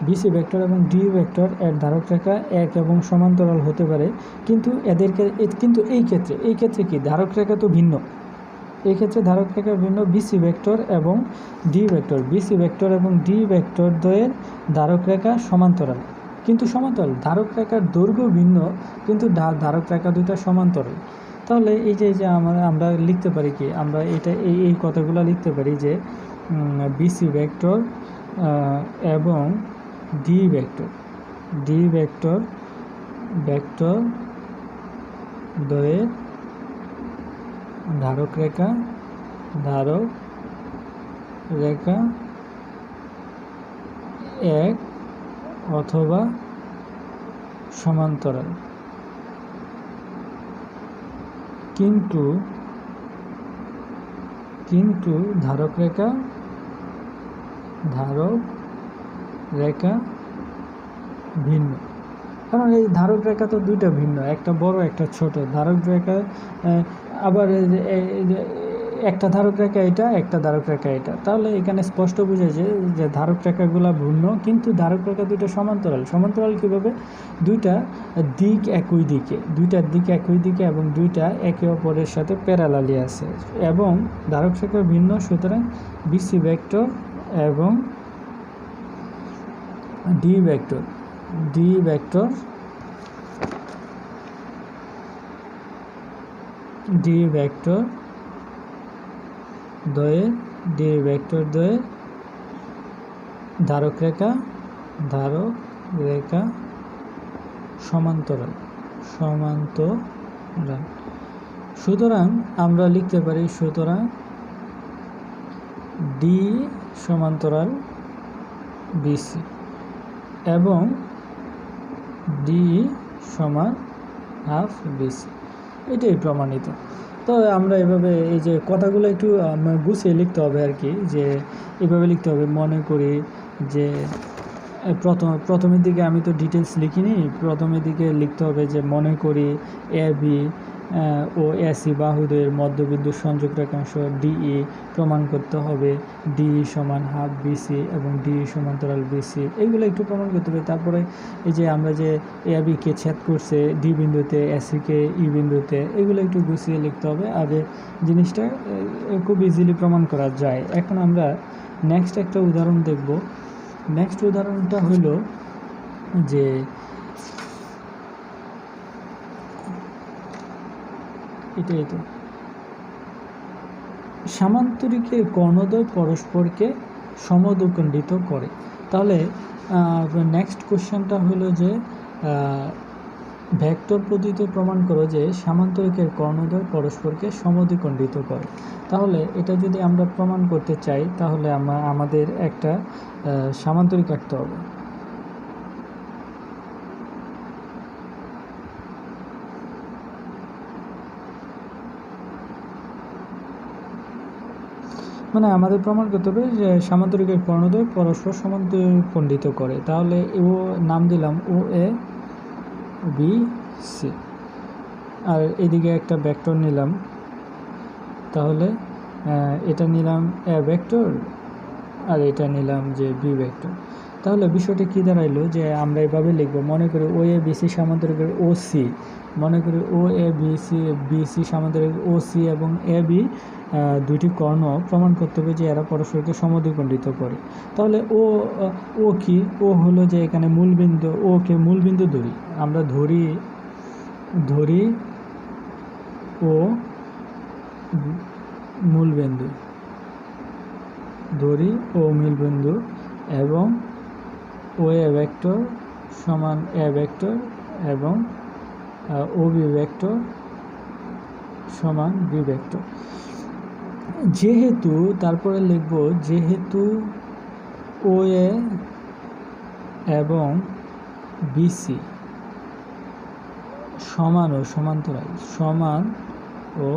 S1: বিসি ভেক্টর এবং ডি ভেক্টর এর ধারক রেখা এক এবং সমান্তরাল হতে পারে, কিন্তু এই ক্ষেত্রে কি ধারক রেখা তো ভিন্ন। এই ক্ষেত্রে ধারক রেখা ভিন্ন। বিসি ভেক্টর এবং ডি ভেক্টর দ্বয়ের ধারক রেখা সমান্তরাল, ধারক রেখার দৈর্ঘ্য ভিন্ন, কিন্তু ধারক রেখা দুইটা সমান্তরাল। তাহলে এই যে আমরা লিখতে পারি কি, আমরা এই কথাগুলো লিখতে পারি যে বিসি ভেক্টর এবং ডি ভেক্টর দ্বয়ের ধারক রেখা এক অথবা সমান্তরাল, কিন্তু ধারক রেখা ভিন্ন। কারণ এই ধারক রেখা তো দুইটা ভিন্ন, একটা বড় একটা ছোট ধারক রেখা। আবার একটা ধারক রেখা এটা, একটা ধারক রেখা এটা। তাহলে এখানে স্পষ্ট বোঝা যায় যে ধারক রেখাগুলো ভিন্ন, কিন্তু ধারক রেখা দুইটা সমান্তরাল কীভাবে? দুইটার দিক একই দিকে এবং দুইটা একে অপরের সাথে প্যারালালি আছে এবং ধারক রেখা ভিন্ন। সুতরাং বিসি ভেক্টর এবং ডি ভেক্টর দ্বয়ের ধারক রেখা সমান্তরাল। সুতরাং আমরা লিখতে পারি, সুতরাং ডি সমান্তরাল বিসি এবং ডি সমান হাফ বিসি, এটাই প্রমাণিত। তো আমরা এভাবে এই যে কথাগুলো একটু গুছিয়ে লিখতে হবে আর কি, যে এভাবে লিখতে হবে। মনে করি যে প্রথমের দিকে আমি তো ডিটেলস লিখিনি, প্রথমের দিকে লিখতে হবে যে মনে করি এ বি ও এসি বাহুদের মধ্যবিন্দু সংযোগ রেখাংশ ডিই প্রমাণ করতে হবে, ডিই সমান হাফ বিসি এবং ডিই সমান্তরাল বিসি, এইগুলো একটু প্রমাণ করতে হবে। তারপরে এই যে আমরা যে এ বিকে ছেদ করছে ডি বিন্দুতে, এসিকে ই বিন্দুতে, এগুলো একটু গুছিয়ে লিখতে হবে। আর জিনিসটা খুব ইজিলি প্রমাণ করা যায়। এখন আমরা নেক্সট একটা উদাহরণ দেখব। নেক্সট উদাহরণটা হলো যে এটাই তো, সামান্তরিকের কর্ণদ্বয় পরস্পরকে সমদ্বিখণ্ডিত করে। তাহলে নেক্সট কোশ্চেনটা হলো যে ভেক্টর পদ্ধতিতে প্রমাণ করো যে সামান্তরিকের কর্ণদ্বয় পরস্পরকে সমদ্বিখণ্ডিত করে। তাহলে এটা যদি আমরা প্রমাণ করতে চাই তাহলে আমাদের একটা সামান্তরিক আঁকতে হবে। মানে আমাদের প্রমাণ করতে হবে যে সামান্তরিকের কর্ণদ্বয় পরস্পর সমদ্বিখণ্ডিত করে। তাহলে ও নাম দিলাম ও এ বি সি, আর এদিকে একটা ভেক্টর নিলাম। তাহলে এটা নিলাম এ ভেক্টর আর এটা নিলাম যে বি ভেক্টর। তাহলে বিষয়টা কী দাঁড়াইলো যে আমরা এভাবে লিখব, মনে করি ও এ বিসি সামান্তরিকের ও সি, মনে করি ও এ বিসি সামান্তরিকের ও সি এবং এ বি দুইটি কর্ণ প্রমাণ করতে হবে যে এরা পরস্পরকে সমদ্বিখণ্ডিত করে। তাহলে ও কি, ও হলো যে এখানে মূলবিন্দু, ওকে মূলবিন্দু ধরি, আমরা ধরি ও মূলবিন্দু, ধরি ও মূলবিন্দু এবং ও এ ভেক্টর সমান এ ভেক্টর এবং ও বি ভেক্টর সমান বি ভেক্টর। যেহেতু তারপরে লিখব যেহেতু ও এ এবং বিসি সমান ও সমান্তরাল, সমান ও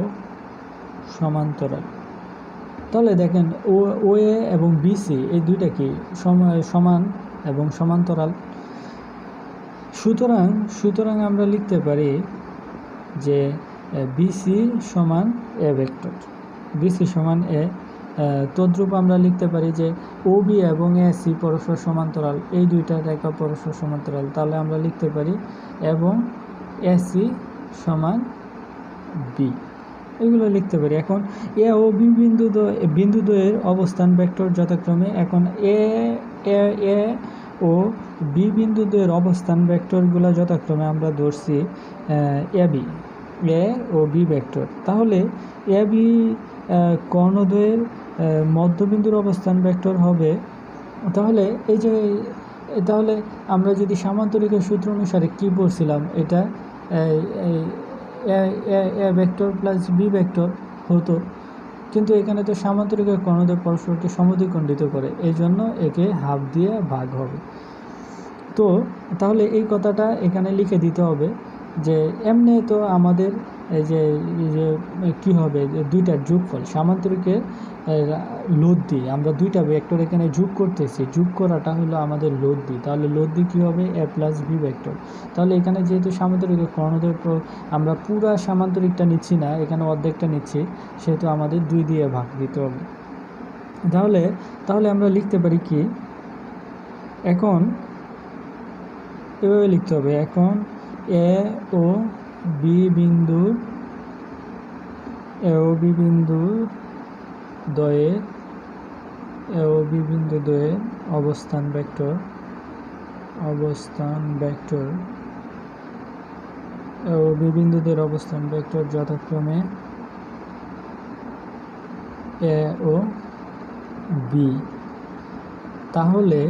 S1: সমান্তরাল। তাহলে দেখেন ও এ এবং বিসি এই দুইটা কি সমান এবং সমান্তরাল। সুতরাং আমরা লিখতে পারি যে বিসি সমান এ ভেক্টর, বিসি সমান এ। তদ্রূপ আমরা লিখতে পারি যে ও বি এবং এসি পরস্পর সমান্তরাল, এই দুইটা রেখা পরস্পর সমান্তরাল। তাহলে আমরা লিখতে পারি এবং এসি সমান বি, এগুলো লিখতে পারি। এখন এ ও বি বিন্দুদ্বয়ের অবস্থান ভেক্টর যথাক্রমে, এখন এ ও বি বিন্দুদ্বয়ের অবস্থান ভেক্টরগুলো যথাক্রমে আমরা ধরছি এ ও বি ভেক্টর। তাহলে এ বি কর্ণদ্বয়ের মধ্যবিন্দুর অবস্থান ভেক্টর হবে। তাহলে তাহলে আমরা যদি সামান্তরিকের সূত্র অনুসারে কি বলছিলাম, এটা A vector plus B vector হতো, কিন্তু এখানে তো সামান্তরিকের কর্ণদ্বয় পরস্পরকে সমদ্বিখণ্ডিত করে, এই জন্য একে হাফ দিয়ে ভাগ হবে। তো তাহলে এই কথাটা এখানে লিখে দিতে হবে যে এমনি তো আমাদের এই যে কী হবে, দুইটার যোগফল, সামান্তরিকের লব্ধি, আমরা দুইটা ভেক্টর এখানে যোগ করতেছি, যোগ করাটা হলো আমাদের লব্ধি। তাহলে লব্ধি কী হবে, এ প্লাস বি ভেক্টর। তাহলে এখানে যেহেতু সামান্তরিকের কর্ণদ্বয় আমরা পুরা সামান্তরিকটা নিচ্ছি না, এখানে অর্ধেকটা নিচ্ছি, সেহেতু আমাদের 2 দিয়ে ভাগ দিতে হবে। তাহলে আমরা লিখতে পারি কি, এখন এভাবে লিখতে হবে, এখন এ ও বি বিন্দুর দ্বয়ের অবস্থান ভেক্টর যথাক্রমে এ ও বি। তাহলে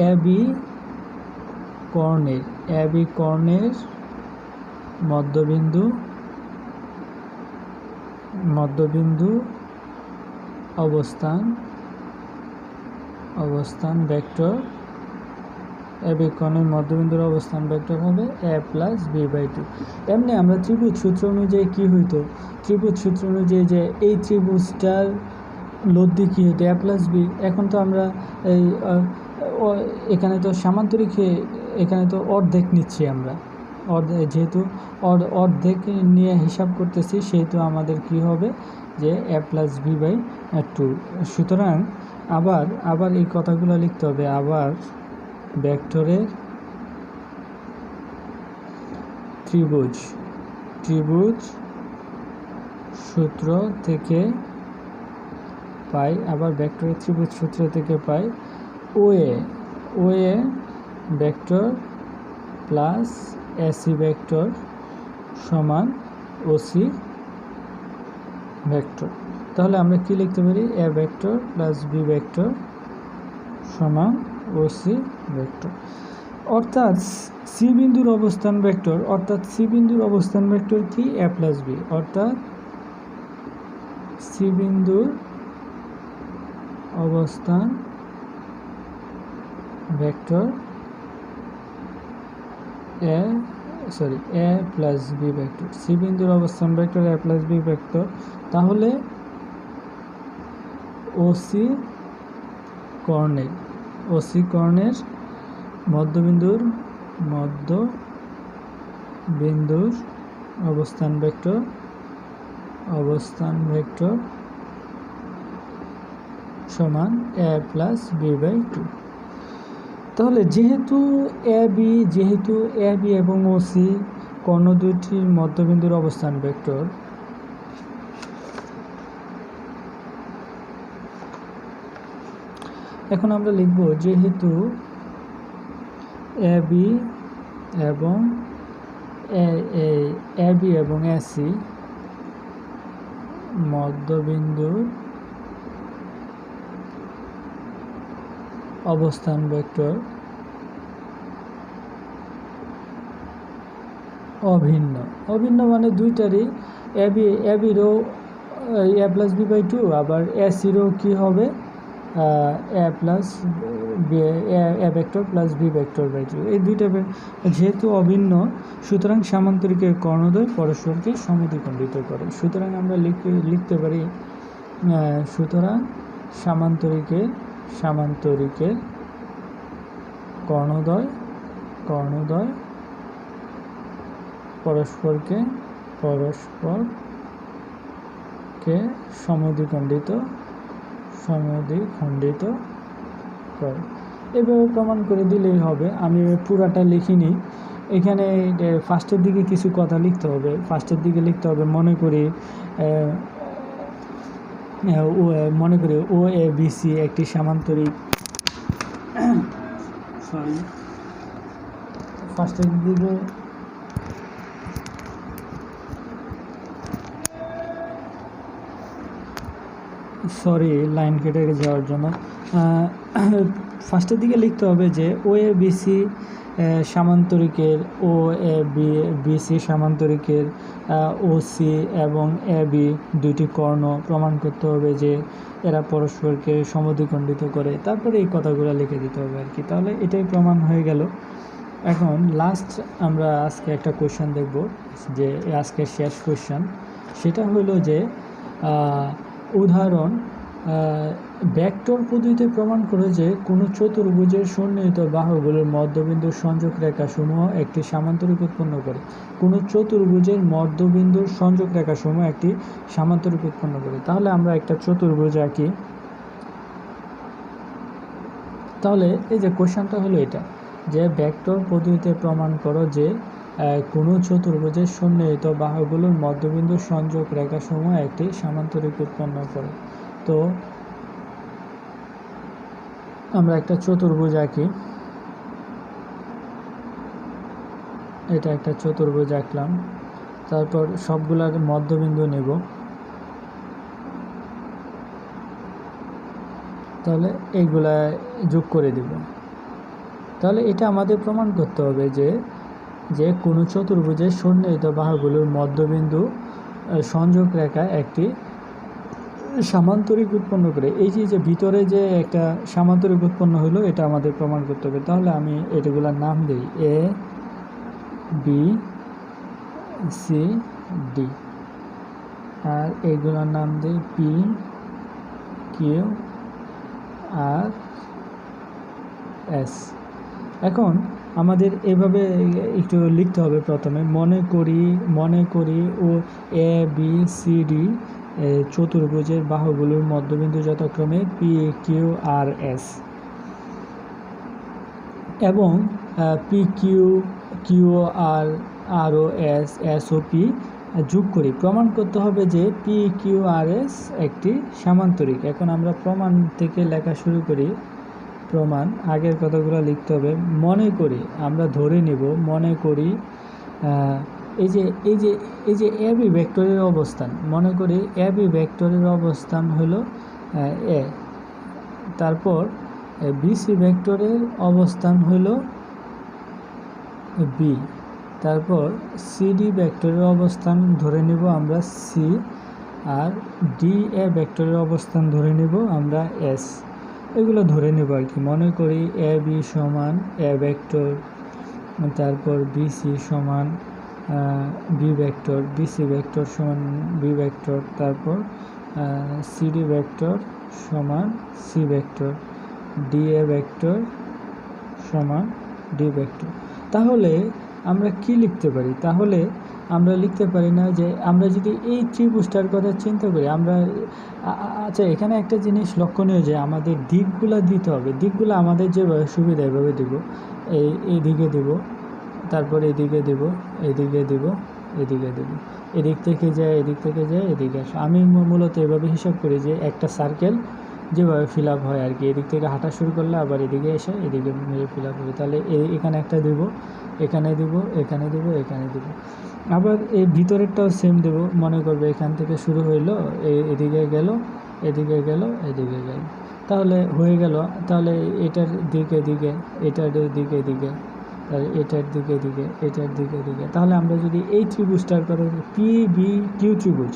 S1: এ বি কর্ণের মধ্যবিন্দু অবস্থান ভেক্টর এবি কোণের মধ্যবিন্দুর অবস্থান ভেক্টর হবে a প্লাস b/2। এমনি আমরা ত্রিভুজ সূত্র অনুযায়ী কি হইতো, ত্রিভুজ সূত্র অনুযায়ী যে এই ত্রিভুজটার লব্ধি কি হতো a প্লাস b। এখন তো আমরা এই এখানে তো সামান্তরিক, এখানে তো অর্ধেক নিচ্ছি আমরা, যেহেতু অর্ধেক নিয়ে হিসাব করতেছি, সেহেতু আমাদের কি হবে যে a প্লাস b/2। সুতরাং আবার এই কথাগুলো লিখতে হবে। আবার ভেক্টরের ত্রিভুজ সূত্র থেকে পাই, আবার ভেক্টরের ত্রিভুজ সূত্র থেকে পাই OA vector plus AC vector সমান OC ভেক্টর। তাহলে আমরা কি লিখতে পারি, A vector plus B vector সমান OC ভেক্টর। অর্থাৎ সি বিন্দুর অবস্থান ভেক্টর কি a প্লাস b, অর্থাৎ সি বিন্দুর অবস্থান vector a plus b vector, C বিন্দুর অবস্থান vector a plus b vector. তাহলে ওসি কর্ণের মধ্যবিন্দুর অবস্থান ভেক্টর সমান a প্লাস b/2। তাহলে যেহেতু এ বি এবং ওসি কর্ণ দুইটির মধ্যবিন্দুর অবস্থান ভেক্টর, এখন আমরা লিখব যেহেতু এ বি এবং এসি মধ্যবিন্দুর অবস্থান ভেক্টর অভিন্ন মানে দুইটারই, এবিরও a প্লাস b/2, আবার এসিরও কি হবে a plus a vector plus b ভেক্টর/2। এই দুইটা যেহেতু অভিন্ন, সুতরাং সামান্তরিকের কর্ণদ্বয় পরস্পরকে সমদ্বিখণ্ডিত করে। সুতরাং আমরা লিখতে পারি সুতরাং সামান্তরিকের কর্ণদ্বয় পরস্পরকে সমদ্বিখণ্ডিত করে। এভাবে প্রমাণ করে দিলেই হবে। আমি পুরাটা লিখিনি, এখানে ফার্স্টের দিকে কিছু কথা লিখতে হবে। মনে করি ও এ বি সি একটি সামান্তরিক, ফার্স্টের দিকে লাইন কেটে যাওয়ার জন্য ফার্স্টের দিকে লিখতে হবে যে ও A B C সামান্তরিকের, সামান্তরিকের O C এবং এ বি দুইটি কর্ণ প্রমাণ করতে হবে যে এরা পরস্পরকে সমদ্বিখণ্ডিত করে, তারপরে এই কথাগুলো লিখে দিতে হবে আর কি। তাহলে এটাই প্রমাণ হয়ে গেল। এখন লাস্ট আমরা আজকে একটা কোয়েশ্চেন দেখব, যে আজকের শেষ কোয়েশ্চেন, সেটা হলো যে উদাহরণ ভেক্টর পদ্ধতিতে প্রমাণ করে যে কোনো চতুর্ভুজের সন্নিহিত বাহুগুলোর মধ্যবিন্দুর সংযোগ রেখাসমূহ একটি সামান্তরিক উৎপন্ন করে। কোনো চতুর্ভুজের মধ্যবিন্দুর সংযোগ রেখাসমূহ একটি সামান্তরিক উৎপন্ন করে। তাহলে আমরা একটা চতুর্ভুজ আঁকি। তাহলে এই যে কোশ্চেনটা হলো এটা, যে ভেক্টর পদ্ধতিতে প্রমাণ করো যে কোনো চতুর্ভুজের সন্নিহিত বাহুগুলোর মধ্যবিন্দুর সংযোগ রেখাসমূহ একটি সামান্তরিক উৎপন্ন করে। তো আমরা একটা চতুর্ভুজ আঁকি। এটা একটা চতুর্ভুজ আঁকলাম, তারপর সবগুলার মধ্যবিন্দু নেব। তাহলে এইগুলা যোগ করে দিব। তাহলে এটা আমাদের প্রমাণ করতে হবে যে কোনো চতুর্ভুজের সন্নিহিত বাহুগুলোর মধ্যবিন্দু সংযোগ রেখা একটি সামান্তরিক উৎপন্ন করে। এই যে ভিতরে যে একটা সামান্তরিক উৎপন্ন হলো, এটা আমাদের প্রমাণ করতে হবে। তাহলে আমি এটাগুলোর নাম দিই এ বি সি ডি, আর এইগুলোর নাম দিই পি কিউ আর এস। এখন আমাদের এভাবে একটু লিখতে হবে। প্রথমে মনে করি ও এ বি সি ডি চতুর্ভুজের বাহুগুলোর মধ্যবিন্দু যথাক্রমে পি কিউ আর এস, এবং পি কিউ আর ও এস ও পি যোগ করি। প্রমাণ করতে হবে যে পি কিউ আর এস একটি সামান্তরিক। এখন আমরা প্রমাণ থেকে লেখা শুরু করি। প্রমাণ, আগের কথাগুলো লিখতে হবে। মনে করি, আমরা ধরে নিব, মনে করি এই যে এ বি ভেক্টরের অবস্থান, মনে করি এ বি ভেক্টরের অবস্থান হলো এ, তারপর বিসি ভেক্টরের অবস্থান হলো বি, তারপর সিডি ভেক্টরের অবস্থান ধরে নিব আমরা সি, আর ডি এ ভেক্টরের অবস্থান ধরে নিব আমরা এস। এগুলো ধরে নেব আর কি। মনে করি এ বি সমান এ ভেক্টর, তারপর বিসি সমান বি ভেক্টর, বিসি ভেক্টর সমান বি ভেক্টর, তারপর সিডি ভেক্টর সমান C vector, D A vector সমান ডি ভেক্টর। তাহলে আমরা কি লিখতে পারি? তাহলে আমরা লিখতে পারি না যে, আমরা যদি এই ত্রিভুজটার কথা চিন্তা করি, আমরা আচ্ছা এখানে একটা জিনিস লক্ষণীয় যে আমাদের দিকগুলো দিতে হবে। দিকগুলো আমাদের যেভাবে সুবিধা এভাবে দেব। এইদিকে দেব, তারপর এদিকে দেব, এদিকে দেব, এদিকে দেব, এদিক থেকে যায়, এদিক থেকে যায়, এদিকে আসে। আমি মূলত এভাবে হিসাব করি যে একটা সার্কেল যেভাবে ফিল আপ হয় আর কি, এদিক থেকে হাঁটা শুরু করলে আবার এদিকে এসে এদিকে মেরে ফিল আপ হবে। তাহলে এখানে একটা দেব, এখানে দেব, এখানে দেব, এখানে দেব, আবার এই ভিতরেরটাও সেম দেব। মনে করবে এখান থেকে শুরু হইলো, এদিকে গেল, এদিকে গেল, এদিকে গেল, তাহলে হয়ে গেল। তাহলে এটার দিকে দিকে, এটার দিকে দিকে, এটার দিকে দিকে, এটার দিকে দিকে। তাহলে আমরা যদি এই ত্রিভুজটার কথা, পি বি কিউ ত্রিভুজ,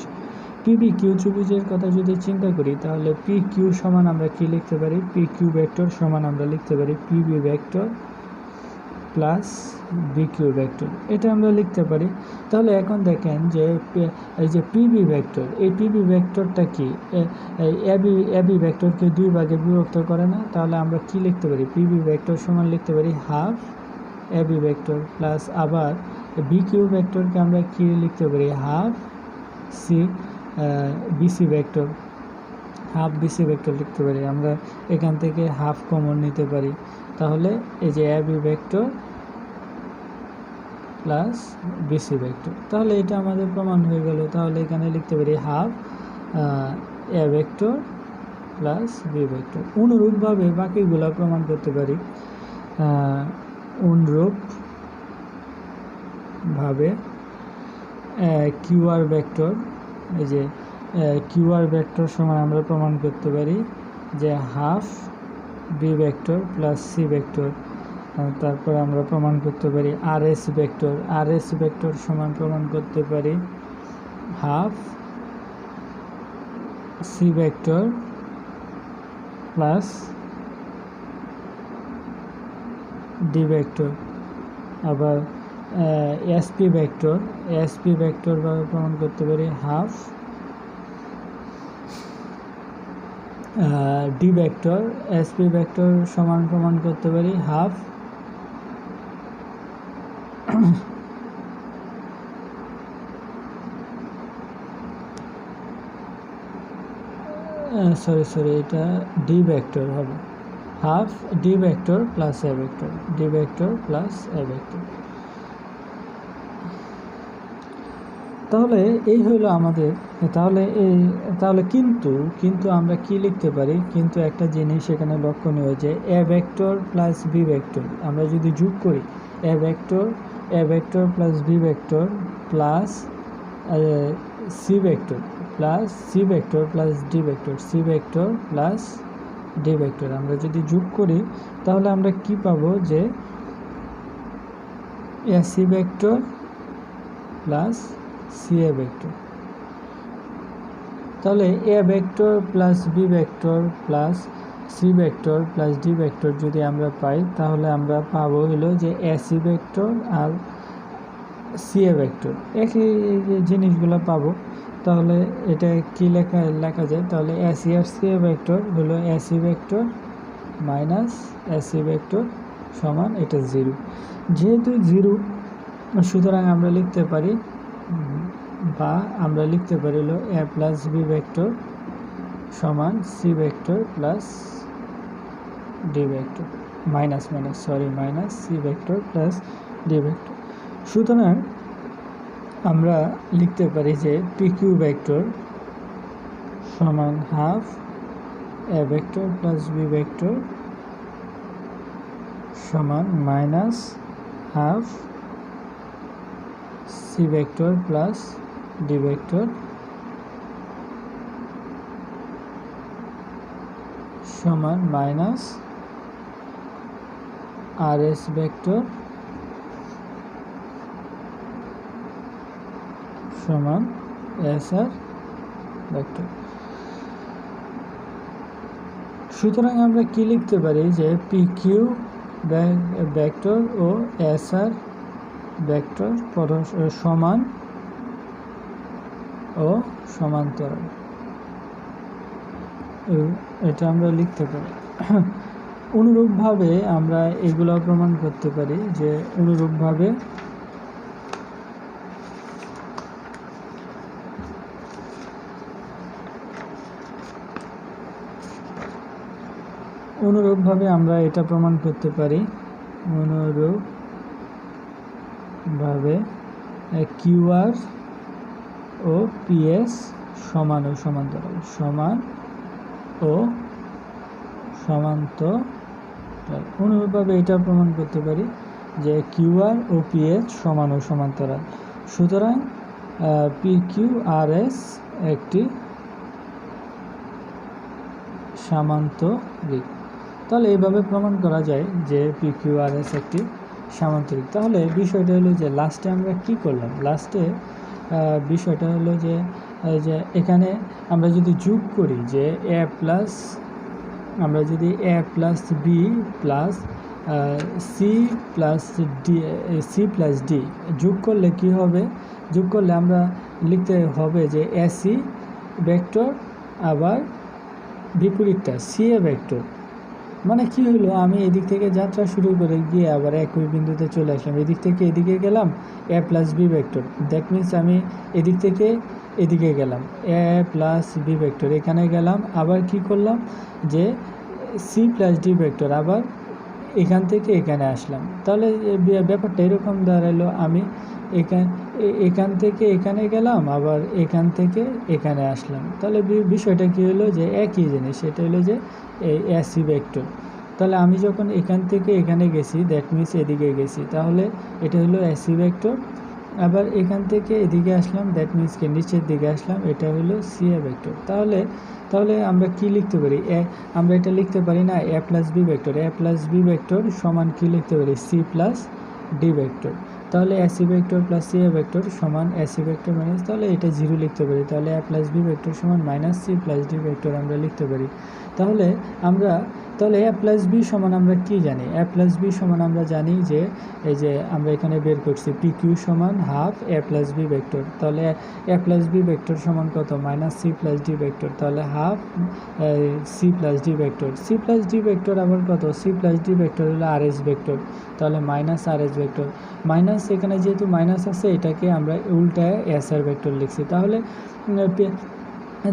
S1: পিবি কিউ ত্রিভুজের কথা যদি চিন্তা করি, তাহলে পি কিউ সমান আমরা কি লিখতে পারি? পি কিউ ভেক্টর সমান আমরা লিখতে পারি PB vector plus B Q vector, এটা আমরা লিখতে পারি। তাহলে এখন দেখেন যে এই যে পিবি ভেক্টর, এই পিবি ভেক্টরটা কি এবি ভেক্টরকে দুই ভাগে বিভক্ত করে না? তাহলে আমরা কি লিখতে পারি? পিবি ভেক্টর সমান লিখতে পারি হাফ এবি ভেক্টর প্লাস, আবার বি কিউ ভেক্টরকে আমরা কি লিখতে পারি? Half C BC vector, half BC vector লিখতে পারি। আমরা এখান থেকে হাফ কমন নিতে পারি। তাহলে এই যে AB vector plus BC vector, তাহলে এটা আমাদের প্রমাণ হয়ে গেল। তাহলে এখানে লিখতে পারি half A vector plus B vector. অনুরূপভাবে বাকিগুলো প্রমাণ করতে পারি। অনুরূপভাবে কিউআর ভেক্টর, এই যে কিউআর ভেক্টর সমান আমরা প্রমাণ করতে পারি যে half B vector plus C vector. তারপর আমরা প্রমাণ করতে পারি আর এস ভেক্টর, আর এস ভেক্টর সমান প্রমাণ করতে পারি half C vector plus D vector. আবার এসপি ভেক্টর, এসপি ভেক্টর ভাবে প্রমাণ করতে পারি half D vector, SP vector সমান প্রমাণ করতে পারি হাফ সরি এটা ডি ভেক্টর হবে, হাফ ডি ভেক্টর প্লাস এ ভেক্টর, ডি ভেক্টর প্লাস এ ভেক্টর। তাহলে এই হলো আমাদের। তাহলে কিন্তু আমরা কি লিখতে পারি? কিন্তু একটা জিনিস এখানে লক্ষণীয় যে A vector plus B vector আমরা যদি যোগ করি, A vector plus B vector plus C vector plus C vector plus D vector, C vector plus D vector আমরা যদি যোগ করি, তাহলে আমরা কি পাবো? যে A C vector plus C A vector. তাহলে A vector plus B vector plus C vector plus D vector যদি আমরা পাই, তাহলে আমরা পাবো হলো যে এ সি ভেক্টর আর সি এ ভেক্টর, একই জিনিসগুলো পাবো। তাহলে এটা কি লেখা যায়, তাহলে এ সি আর সি এ ভেক্টর হলো A C vector minus A C vector সমান এটা 0। যেহেতু 0, সুতরাং আমরা লিখতে পারি হলো এ প্লাস বি ভেক্টর সমান C vector plus D vector minus C vector plus D vector. সুতরাং আমরা লিখতে পারি যে পি কিউ ভেক্টর সমান half A vector plus B vector সমান minus half C vector plus D vector সমান minus R S vector সমান S R vector. সুতরাং আমরা কি লিখতে পারি যে পি কিউ ভেক্টর ও এস আর ভেক্টর সমান ও সমান্তরাল, এটা আমরা লিখতে পারি। অনুরূপভাবে আমরা এগুলো প্রমাণ করতে পারি যে অনুরূপভাবে আমরা এটা প্রমাণ করতে পারি, অনুরূপভাবে কিউআর ও পিএস সমান ও সমান্তরাল, অনুরূপভাবে এটা প্রমাণ করতে পারি যে কিউআর ও পিএস সমান ও সমান্তরাল। সুতরাং পি কিউ আর এস একটি সামান্তরিক। তাহলে এইভাবে প্রমাণ করা যায় যে পি কিউ আর এস একটি সামান্তরিক। তাহলে বিষয়টা হলো যে লাস্টে আমরা কি করলাম, বিষয়টা হলো যে এখানে আমরা যদি যোগ করি যে আমরা যদি A plus B plus C plus D যোগ করলে কি হবে, যোগ করলে আমরা লিখতে হবে যে এসি ভেক্টর আবার বিপরীতটা সি এ ভেক্টর। মানে কি হলো, আমি এদিক থেকে যাত্রা শুরু করে গিয়ে আবার একই বিন্দুতে চলে আসলাম, এদিক থেকে এদিকে গেলাম A plus B vector, that means আমি এদিক থেকে এদিকে গেলাম এ প্লাস বি ভেক্টর, এখানে গেলাম আবার কি করলাম যে সি প্লাস ডি ভেক্টর, আবার এখান থেকে এখানে আসলাম। তাহলে ব্যাপারটা এরকম দাঁড়ালো, আমি এখান থেকে এখানে গেলাম আবার এখান থেকে এখানে আসলাম। তাহলে বিষয়টা কি হলো যে একই জিনিস, সেটা হলো যে এসি ভেক্টর। তাহলে আমি যখন এখান থেকে এখানে গেছি, দ্যাট মিনস এদিকে গেছি, তাহলে এটা হলো এসি ভেক্টর। আবার এখান থেকে এদিকে আসলাম, দ্যাট মিনস কি নিচের দিকে আসলাম, এটা হলো সি এ ভেক্টর। তাহলে আমরা কি লিখতে পারি, আমরা এটা লিখতে পারি না এ প্লাস বি ভেক্টর সমান কি লিখতে পারি সি প্লাস ডি ভেক্টর। তাহলে AC vector plus C A vector সমান এসি ভেক্টর মাইনাস, তাহলে এটা 0 লিখতে পারি। তাহলে এ প্লাস বি ভেক্টর সমান minus C plus D vector আমরা লিখতে পারি। তাহলে এ প্লাস বি সমান আমরা কি জানি, এ প্লাস বি সমান আমরা জানি যে এই যে আমরা এখানে বের করছি পি কিউ সমান half A plus B vector. তাহলে এ প্লাস বি ভেক্টর সমান কত, minus C plus D vector. তাহলে half C plus D vector আবার কত, সি প্লাস ডি ভেক্টর হলো আর এস ভেক্টর, তাহলে minus R S vector. Minus এখানে যেহেতু মাইনাস আছে, এটাকে আমরা উল্টায় এস আর ভেক্টর লিখছি।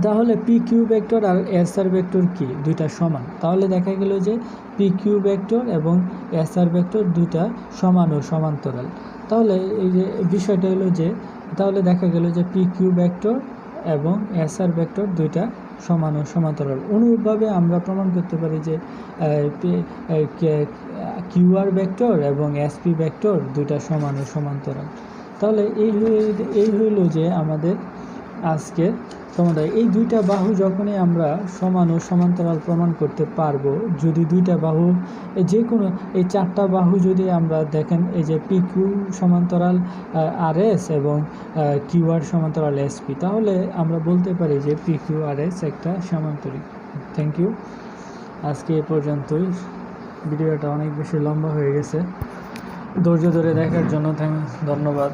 S1: তাহলে পি কিউ ভেক্টর আর এস আর ভেক্টর কি, দুইটা সমান। তাহলে দেখা গেল যে পি কিউ ভেক্টর এবং এস আর ভেক্টর দুইটা সমান ও সমান্তরাল। তাহলে এই যে বিষয়টা হলো যে, তাহলে দেখা গেল যে পি কিউ ভেক্টর এবং এস আর ভেক্টর দুইটা সমান ও সমান্তরাল। অনুরূপভাবে আমরা প্রমাণ করতে পারি যে কিউ আর ভেক্টর এবং এসপি ভেক্টর দুইটা সমান ও সমান্তরাল। তাহলে এই হইল যে আমাদের আজকে সমাধান। এই দুইটা বাহু যখনই আমরা সমান ও সমান্তরাল প্রমাণ করতে পারবো, যদি দুইটা বাহু যে কোনো এই চারটা বাহু যদি আমরা দেখেন, এই যে পি কিউ সমান্তরাল আর এস এবং কিউ আর সমান্তরাল এস পি, তাহলে আমরা বলতে পারি যে পি কিউ আর এস একটা সামান্তরিক। Thank you. আজকে এ পর্যন্তই। ভিডিওটা অনেক বেশি লম্বা হয়ে গেছে। ধৈর্য ধরে দেখার জন্য ধন্যবাদ।